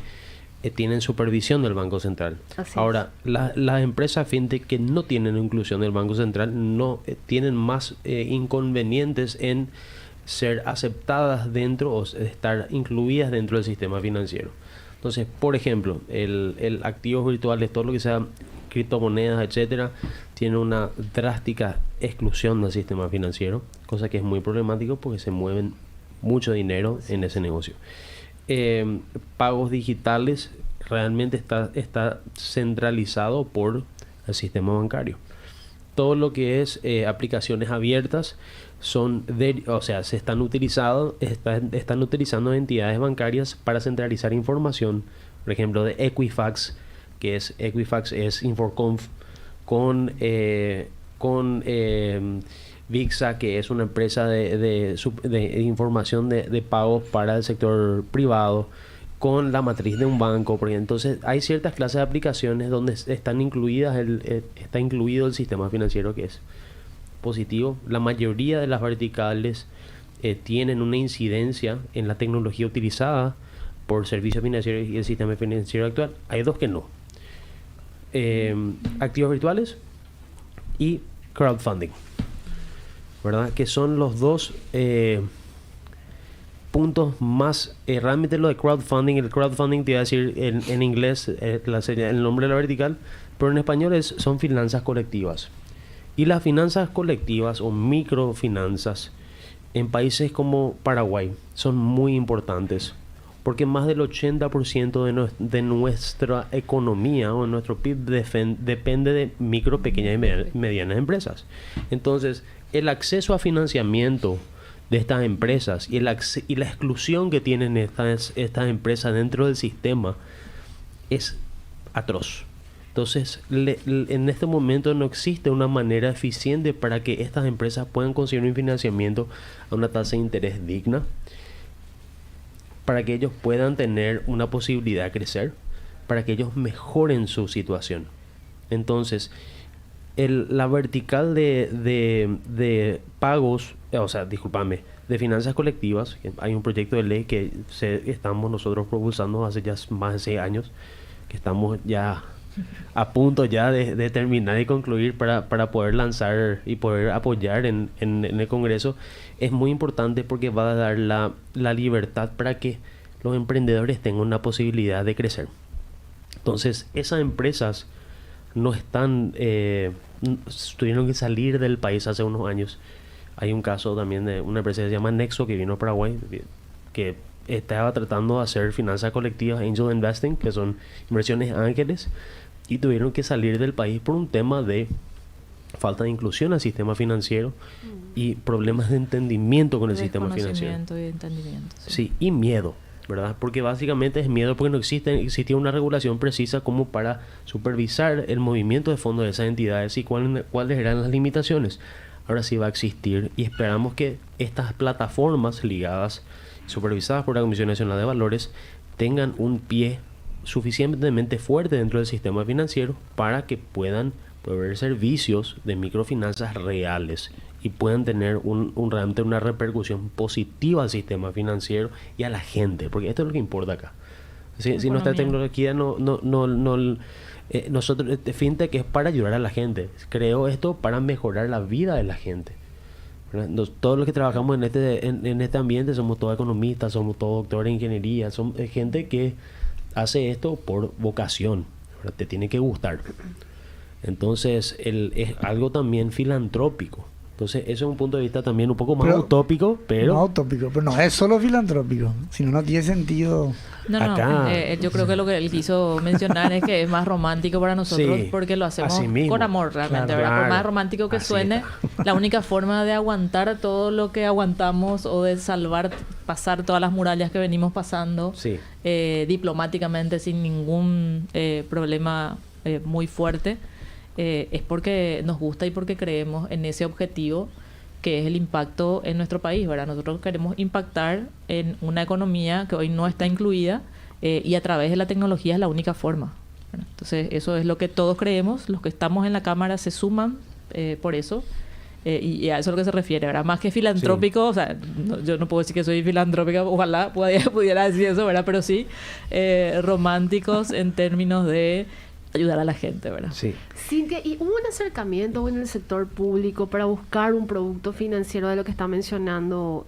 supervisión del Banco Central. Ahora, las empresas fintech que no tienen inclusión del Banco Central no tienen más inconvenientes en ser aceptadas dentro o estar incluidas dentro del sistema financiero. Entonces, por ejemplo, el activos virtuales, todo lo que sea criptomonedas, etcétera, tiene una drástica exclusión del sistema financiero, cosa que es muy problemático porque se mueven mucho dinero en ese negocio. Pagos digitales realmente está centralizado por el sistema bancario. Todo lo que es aplicaciones abiertas se están utilizando entidades bancarias para centralizar información, por ejemplo de Equifax, Equifax es Infoconf, con Vixa, que es una empresa de información de pagos para el sector privado, con la matriz de un banco, porque entonces hay ciertas clases de aplicaciones donde está incluido el sistema financiero, que es positivo. La mayoría de las verticales tienen una incidencia en la tecnología utilizada por servicios financieros y el sistema financiero actual. Hay dos que no. Activos virtuales y crowdfunding, ¿verdad? Que son los dos puntos más, realmente lo de crowdfunding. El crowdfunding te iba a decir en inglés el nombre de la vertical, pero en español son finanzas colectivas. Y las finanzas colectivas o microfinanzas en países como Paraguay son muy importantes, porque más del 80% de nuestra economía o nuestro PIB depende de micro, pequeñas y medianas empresas. Entonces, el acceso a financiamiento de estas empresas y la exclusión que tienen estas empresas dentro del sistema es atroz. Entonces, en este momento no existe una manera eficiente para que estas empresas puedan conseguir un financiamiento a una tasa de interés digna, para que ellos puedan tener una posibilidad de crecer, para que ellos mejoren su situación. Entonces, la vertical de pagos, de finanzas colectivas, hay un proyecto de ley que estamos nosotros propulsando hace ya más de 6 años, que estamos ya a punto ya de terminar y concluir para poder lanzar y poder apoyar en el Congreso. Es muy importante porque va a dar la libertad para que los emprendedores tengan una posibilidad de crecer. Entonces, esas empresas no están tuvieron que salir del país hace unos años Hay un caso también de una empresa que se llama Nexo, que vino a Paraguay, que estaba tratando de hacer finanzas colectivas, angel investing, que son inversiones ángeles, y tuvieron que salir del país por un tema de falta de inclusión al sistema financiero y problemas de entendimiento con el sistema financiero. Desconocimiento y entendimiento. Sí, y miedo, ¿verdad? Porque básicamente es miedo porque no existía una regulación precisa como para supervisar el movimiento de fondos de esas entidades y cuáles eran las limitaciones. Ahora sí va a existir y esperamos que estas plataformas ligadas, supervisadas por la Comisión Nacional de Valores, tengan un pie suficientemente fuerte dentro del sistema financiero para que puedan proveer servicios de microfinanzas reales y puedan tener realmente una repercusión positiva al sistema financiero y a la gente, porque esto es lo que importa acá. Si nuestra tecnología nosotros, FinTech es para ayudar a la gente. Creo esto para mejorar la vida de la gente. Todos los que trabajamos en este ambiente somos todos economistas, somos todos doctores en ingeniería, somos gente que hace esto por vocación, ¿verdad? Te tiene que gustar. Entonces es algo también filantrópico. Entonces eso es un punto de vista también un poco más utópico, pero... No utópico, pero no es solo filantrópico, sino no tiene sentido. Yo creo que lo que él quiso mencionar es que es más romántico para nosotros, sí, porque lo hacemos con amor realmente, ¿verdad? Por más romántico que suene, la única forma de aguantar todo lo que aguantamos o de pasar todas las murallas que venimos pasando diplomáticamente sin ningún problema muy fuerte, es porque nos gusta y porque creemos en ese objetivo que es el impacto en nuestro país, ¿verdad? Nosotros queremos impactar en una economía que hoy no está incluida y a través de la tecnología es la única forma, ¿verdad? Entonces eso es lo que todos creemos, los que estamos en la Cámara se suman por eso y a eso es lo que se refiere, ¿verdad? Más que filantrópico, o sea, yo no puedo decir que soy filantrópica, ojalá pudiera decir eso, ¿verdad? Pero sí románticos en términos de ayudar a la gente, ¿verdad? Sí. Cintia, ¿y hubo un acercamiento en el sector público para buscar un producto financiero de lo que está mencionando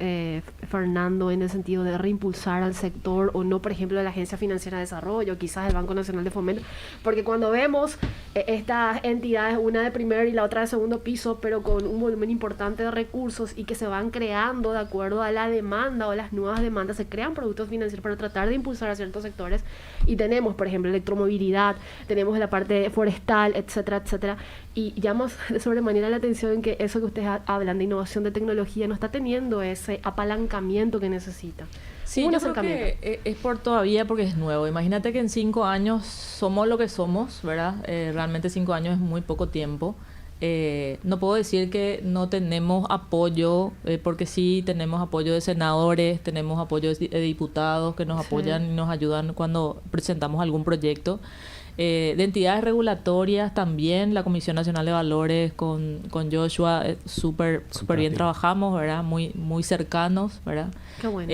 Fernando, en el sentido de reimpulsar al sector, o no, por ejemplo, de la Agencia Financiera de Desarrollo, quizás el Banco Nacional de Fomento? Porque cuando vemos estas entidades, una de primer y la otra de segundo piso, pero con un volumen importante de recursos y que se van creando de acuerdo a la demanda o las nuevas demandas, se crean productos financieros para tratar de impulsar a ciertos sectores, y tenemos, por ejemplo, electromovilidad, tenemos la parte forestal, etcétera, etcétera, y llamamos de sobremanera la atención en que eso que ustedes hablan de innovación de tecnología no está teniendo ese apalancamiento que necesita. Sí, yo creo que es por todavía porque es nuevo. Imagínate que en 5 años somos lo que somos, ¿verdad? Realmente 5 años es muy poco tiempo. No puedo decir que no tenemos apoyo, porque sí tenemos apoyo de senadores, tenemos apoyo de diputados que nos apoyan y nos ayudan cuando presentamos algún proyecto. De entidades regulatorias también, la Comisión Nacional de Valores con Joshua, súper bien trabajamos, ¿verdad? Muy cercanos, ¿verdad? Qué bueno.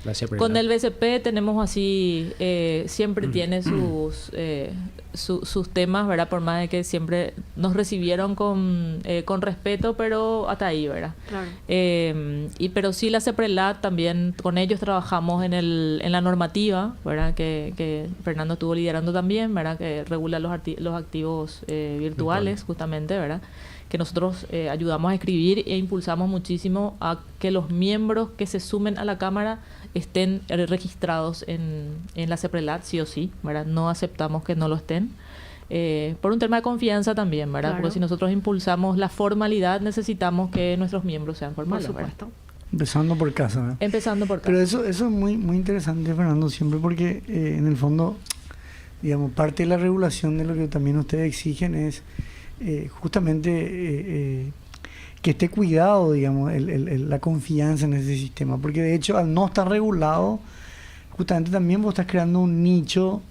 Gracias, con el BCP tenemos así, siempre tiene sus temas, ¿verdad? Por más de que siempre nos recibieron con respeto, pero hasta ahí, ¿verdad? Claro. Pero sí la CEPRELAT también, con ellos trabajamos en la normativa, ¿verdad? Que Fernando estuvo liderando también, ¿verdad? Que regula los activos virtuales, justamente, ¿verdad? Que nosotros ayudamos a escribir e impulsamos muchísimo a que los miembros que se sumen a la Cámara estén registrados en la CEPRELAT, sí o sí, ¿verdad? No aceptamos que no lo estén. Por un tema de confianza también, ¿verdad? Claro. Porque si nosotros impulsamos la formalidad, necesitamos que nuestros miembros sean formales. Por supuesto. ¿Verdad? Empezando por casa, ¿verdad? Empezando por casa. Pero eso es muy interesante, Fernando, siempre porque en el fondo, digamos, parte de la regulación de lo que también ustedes exigen es justamente que esté cuidado, digamos, la confianza en ese sistema, porque de hecho al no estar regulado, justamente también vos estás creando un nicho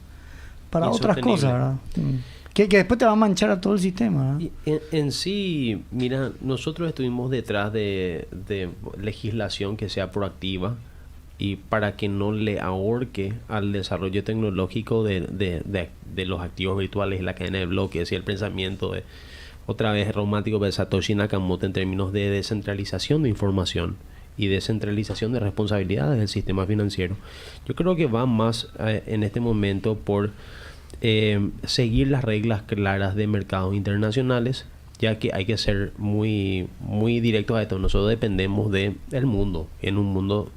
para otras cosas, ¿verdad? Que después te va a manchar a todo el sistema, ¿verdad? Y en sí, mira, nosotros estuvimos detrás de legislación que sea proactiva y para que no le ahorque al desarrollo tecnológico de los activos virtuales, la cadena de bloques y el pensamiento de, otra vez romántico, de Satoshi Nakamoto en términos de descentralización de información y descentralización de responsabilidades del sistema financiero. Yo creo que va más en este momento por seguir las reglas claras de mercados internacionales ya que hay que ser muy, muy directos a esto. Nosotros dependemos del mundo, en un mundo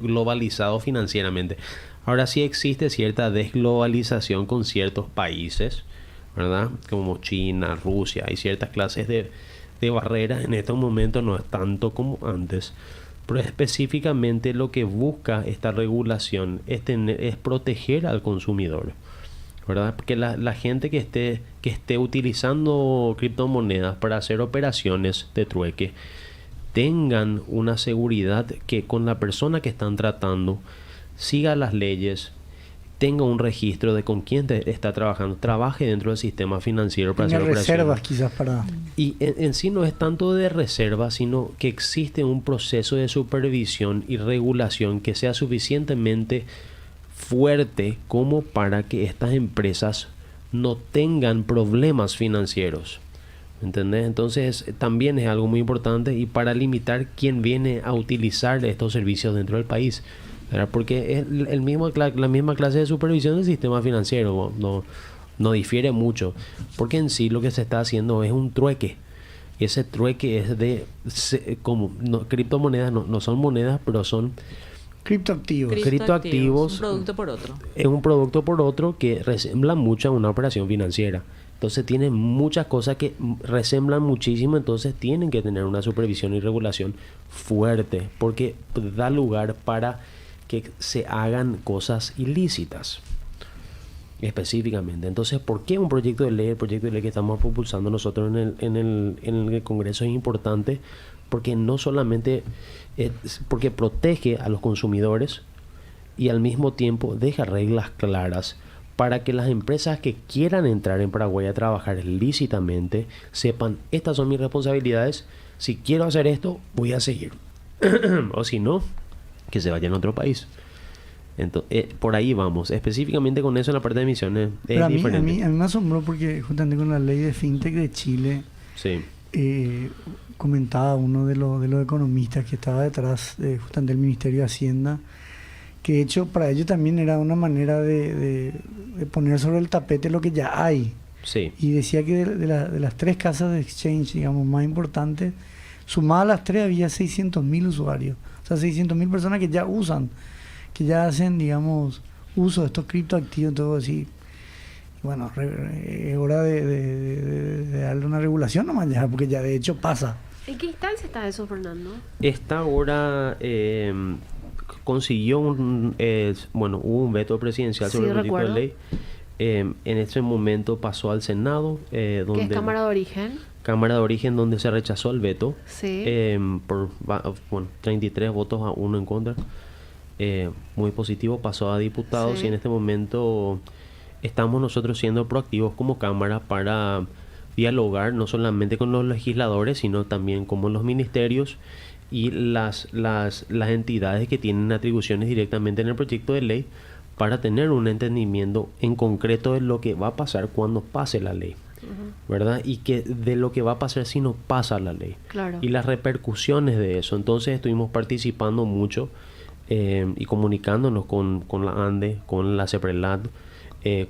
globalizado financieramente. Ahora sí existe cierta desglobalización con ciertos países, ¿verdad? Como China, Rusia, hay ciertas clases de barreras. En estos momentos no es tanto como antes, pero específicamente lo que busca esta regulación es proteger al consumidor, ¿verdad? Porque la gente que esté utilizando criptomonedas para hacer operaciones de trueque tengan una seguridad que con la persona que están tratando siga las leyes, tenga un registro de con quién está trabajando, trabaje dentro del sistema financiero para hacer operaciones. Reservas quizás para... Y en sí no es tanto de reserva, sino que existe un proceso de supervisión y regulación que sea suficientemente fuerte como para que estas empresas no tengan problemas financieros. ¿Entendés? Entonces también es algo muy importante, y para limitar quién viene a utilizar estos servicios dentro del país, ¿verdad? Porque es la misma clase de supervisión del sistema financiero, no difiere mucho, porque en sí lo que se está haciendo es un trueque, y ese trueque es criptomonedas no son monedas, pero son criptoactivos. Un producto por otro. Es un producto por otro que resembla mucho a una operación financiera. Entonces tienen muchas cosas que resemblan muchísimo, entonces tienen que tener una supervisión y regulación fuerte, porque da lugar para que se hagan cosas ilícitas específicamente. Entonces, ¿por qué un proyecto de ley? El proyecto de ley que estamos propulsando nosotros en el Congreso es importante, porque no solamente porque protege a los consumidores y al mismo tiempo deja reglas claras para que las empresas que quieran entrar en Paraguay a trabajar lícitamente sepan: estas son mis responsabilidades, si quiero hacer esto voy a seguir o si no, que se vayan a otro país. Entonces, por ahí vamos. Específicamente con eso en la parte de emisiones es diferente. A mí me asombró porque justamente con la ley de FinTech de Chile, sí. Comentaba uno de los economistas que estaba detrás justamente del Ministerio de Hacienda, que de hecho para ellos también era una manera de poner sobre el tapete lo que ya hay. Sí. Y decía que de las 3 casas de exchange, digamos, más importantes, sumadas a las 3 había 600.000 usuarios. O sea, 600.000 personas que ya usan, que ya hacen, digamos, uso de estos criptoactivos, todo así. Bueno, es hora de darle una regulación nomás ya, porque ya de hecho pasa. ¿En qué instancia está eso, Fernando? Esta ahora consiguió hubo un veto presidencial sobre el proyecto de ley. En este momento pasó al Senado, donde... ¿Qué es Cámara de Origen? Cámara de Origen, donde se rechazó el veto. Sí. Por 33 votos a 1 en contra. Muy positivo, pasó a diputados, sí. Y en este momento estamos nosotros siendo proactivos como Cámara para dialogar no solamente con los legisladores, sino también con los ministerios y las entidades que tienen atribuciones directamente en el proyecto de ley, para tener un entendimiento en concreto de lo que va a pasar cuando pase la ley, ¿verdad? Y que de lo que va a pasar si no pasa la ley. Claro. Y las repercusiones de eso. Entonces estuvimos participando mucho y comunicándonos con la ANDE, con la CEPRELAT,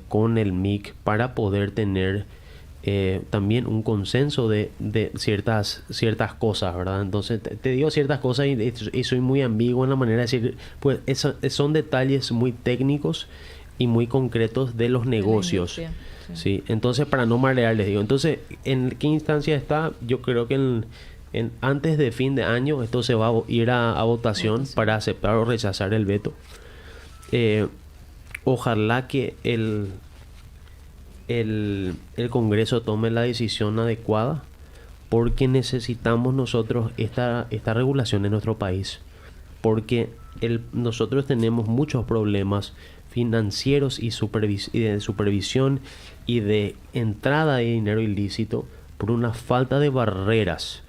con el MIC, para poder tener también un consenso de ciertas cosas, ¿verdad? Entonces te digo ciertas cosas y soy muy ambiguo en la manera de decir, pues son detalles muy técnicos y muy concretos de los negocios. Sí. Entonces, para no marear, les digo, entonces, ¿en qué instancia está? Yo creo que antes de fin de año esto se va a ir a votación para aceptar o rechazar el veto. Ojalá que el Congreso tome la decisión adecuada, porque necesitamos nosotros esta regulación en nuestro país, porque nosotros tenemos muchos problemas financieros y de supervisión y de entrada de dinero ilícito por una falta de barreras,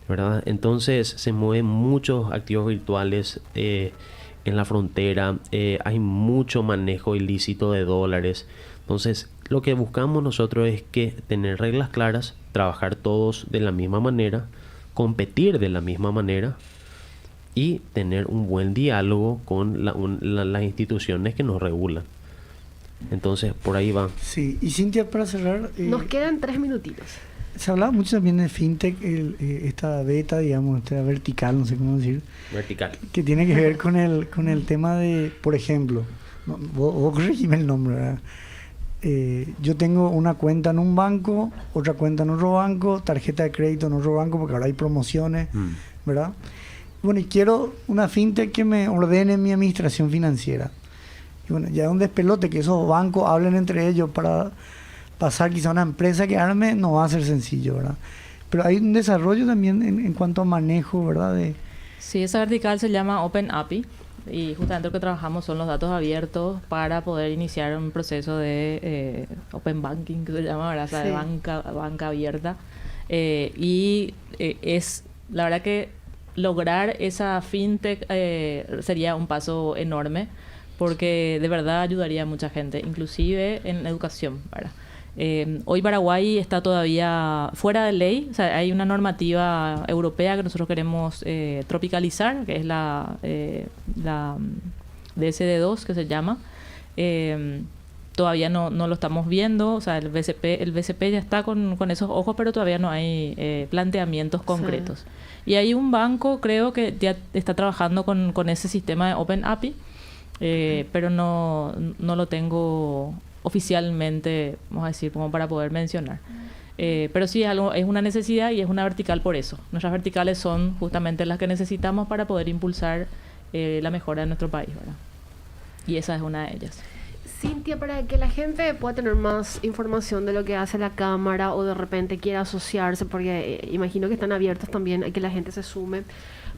¿verdad? Entonces se mueven muchos activos virtuales en la frontera, hay mucho manejo ilícito de dólares. Entonces lo que buscamos nosotros es que tener reglas claras, trabajar todos de la misma manera, competir de la misma manera y tener un buen diálogo con las instituciones que nos regulan. Entonces por ahí va. Sí, y Cintia, para cerrar... Nos quedan 3 minutitos. Se hablaba mucho también de fintech, esta beta, digamos, esta vertical, no sé cómo decir. Vertical. Que tiene que ver con el tema de, por ejemplo, vos corregime el nombre, ¿verdad? Yo tengo una cuenta en un banco, otra cuenta en otro banco, tarjeta de crédito en otro banco, porque ahora hay promociones, ¿verdad? Bueno, y quiero una fintech que me ordene mi administración financiera. Y bueno, ya es un despelote que esos bancos hablen entre ellos para pasar quizá a una empresa que arme, no va a ser sencillo, ¿verdad? Pero hay un desarrollo también en cuanto a manejo, ¿verdad? Sí, esa vertical se llama Open API y justamente lo que trabajamos son los datos abiertos para poder iniciar un proceso de Open Banking, que se llama, ¿verdad? O sea, de banca abierta. Es la verdad que lograr esa fintech sería un paso enorme porque de verdad ayudaría a mucha gente, inclusive en educación, ¿verdad? Hoy Paraguay está todavía fuera de ley, o sea, hay una normativa europea que nosotros queremos tropicalizar, que es la DSD2 que se llama. Todavía no lo estamos viendo, o sea, el BCP ya está con esos ojos, pero todavía no hay planteamientos concretos. Sí. Y hay un banco, creo que ya está trabajando con ese sistema de Open API, pero no lo tengo oficialmente, vamos a decir, como para poder mencionar. Pero sí es una necesidad y es una vertical por eso. Nuestras verticales son justamente las que necesitamos para poder impulsar la mejora de nuestro país, ¿verdad? Y esa es una de ellas. Cintia, para que la gente pueda tener más información de lo que hace la Cámara o de repente quiera asociarse, porque imagino que están abiertos también a que la gente se sume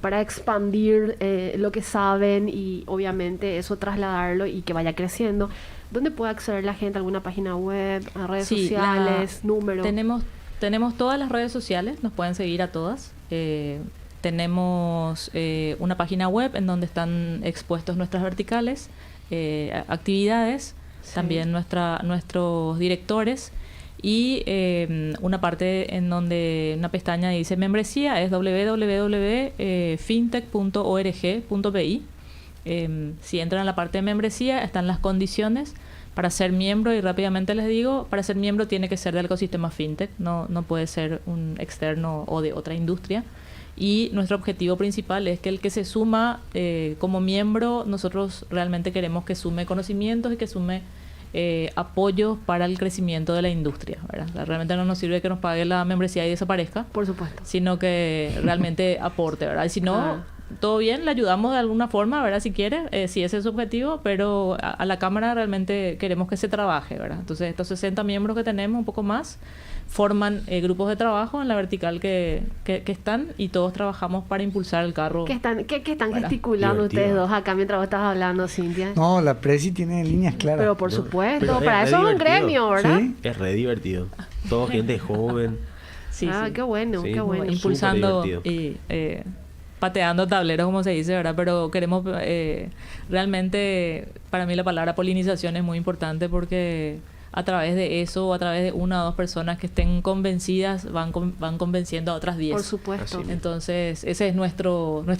para expandir lo que saben y obviamente eso trasladarlo y que vaya creciendo. ¿Dónde puede acceder la gente? ¿Alguna página web, a redes sociales, número? Tenemos todas las redes sociales, nos pueden seguir a todas. Tenemos una página web en donde están expuestos nuestras verticales, actividades, también nuestros directores y una parte en donde una pestaña dice membresía es www.fintech.org.bi. Si entran a la parte de membresía están las condiciones para ser miembro y rápidamente les digo, para ser miembro tiene que ser del ecosistema fintech, no puede ser un externo o de otra industria. Y nuestro objetivo principal es que el que se suma como miembro, nosotros realmente queremos que sume conocimientos y que sume apoyos para el crecimiento de la industria, ¿verdad? O sea, realmente no nos sirve que nos pague la membresía y desaparezca, por supuesto, sino que realmente aporte, ¿verdad? Y si no, todo bien, le ayudamos de alguna forma, ¿verdad? Si quiere, si ese es su objetivo, pero a la Cámara realmente queremos que se trabaje, ¿verdad? Entonces, estos 60 miembros que tenemos, un poco más, forman grupos de trabajo en la vertical que están y todos trabajamos para impulsar el carro. ¿Qué están gesticulando ustedes dos acá mientras vos estás hablando, Cintia? No, la Presi tiene líneas claras. Pero por supuesto, para eso es un gremio, ¿verdad? ¿Sí? Es re divertido. Todo gente joven. Sí, qué bueno, sí, qué bueno. Impulsando y pateando tableros, como se dice, ¿verdad? Pero queremos realmente, para mí la palabra polinización es muy importante porque a través de eso, o a través de una o dos personas que estén convencidas, van convenciendo a otras 10. Por supuesto. Entonces, esa es nuestra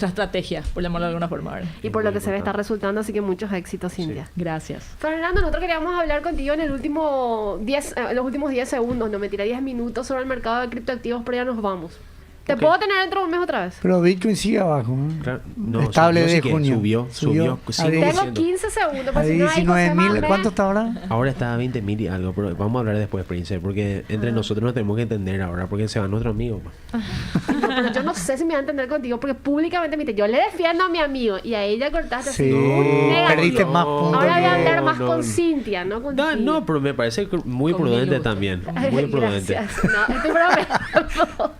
estrategia, por llamarlo de alguna forma, ¿verdad? Y por lo que se ve está resultando, así que muchos éxitos, Cintia. Sí. Gracias. Fernando, nosotros queríamos hablar contigo en los últimos 10 segundos, no, mentira, 10 minutos sobre el mercado de criptoactivos, pero ya nos vamos. ¿Te puedo tener dentro de un mes otra vez? Pero Bitcoin sigue abajo, ¿no? Claro, estable de junio. Subió 5%. Tengo 15 segundos. A 19.000, ¿cuánto está ahora? Ahora está a 20.000 y algo, pero vamos a hablar después, Prince, porque entre nosotros nos tenemos que entender ahora, porque se va nuestro amigo. Pero yo no sé si me va a entender contigo, porque públicamente me dice, yo le defiendo a mi amigo, y a ella cortaste así. Perdiste más puntos. Ahora voy a hablar más con Cintia, no contigo. No, pero me parece muy prudente también. Muy prudente. Gracias. No, estoy bromeando.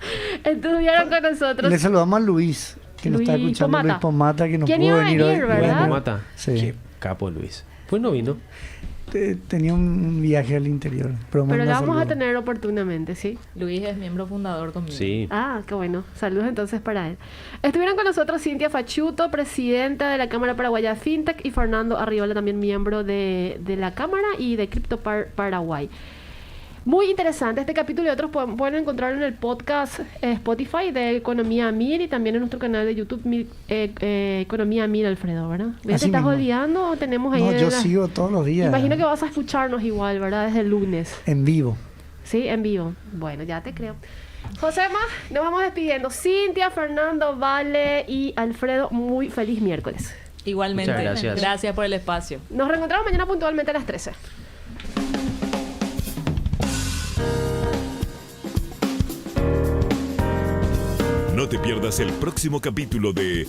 Estuvieron con nosotros. Le saludamos a Luis, que nos está escuchando, Luis Pomata, que no pudo venir hoy. ¿Verdad? Luis Pomata. Sí. Qué capo, Luis. Pues no vino. Tenía un viaje al interior. Pero lo vamos a tener oportunamente, ¿sí? Luis es miembro fundador conmigo. Sí. Ah, qué bueno. Saludos entonces para él. Estuvieron con nosotros Cintia Fachuto, presidenta de la Cámara Paraguaya Fintech, y Fernando Arriola, también miembro de la Cámara y de Crypto Paraguay. Muy interesante este capítulo y otros pueden encontrarlo en el podcast Spotify de Economía 1000 y también en nuestro canal de YouTube Economía 1000, Alfredo, ¿verdad? ¿Te estás olvidando o tenemos ahí? No, yo sigo todos los días. Imagino que vas a escucharnos igual, ¿verdad? Desde el lunes. En vivo. Sí, en vivo. Bueno, ya te creo. Josema, nos vamos despidiendo. Cintia, Fernando, Vale y Alfredo, muy feliz miércoles. Igualmente. Muchas gracias. Gracias por el espacio. Nos reencontramos mañana puntualmente a las 13. No te pierdas el próximo capítulo de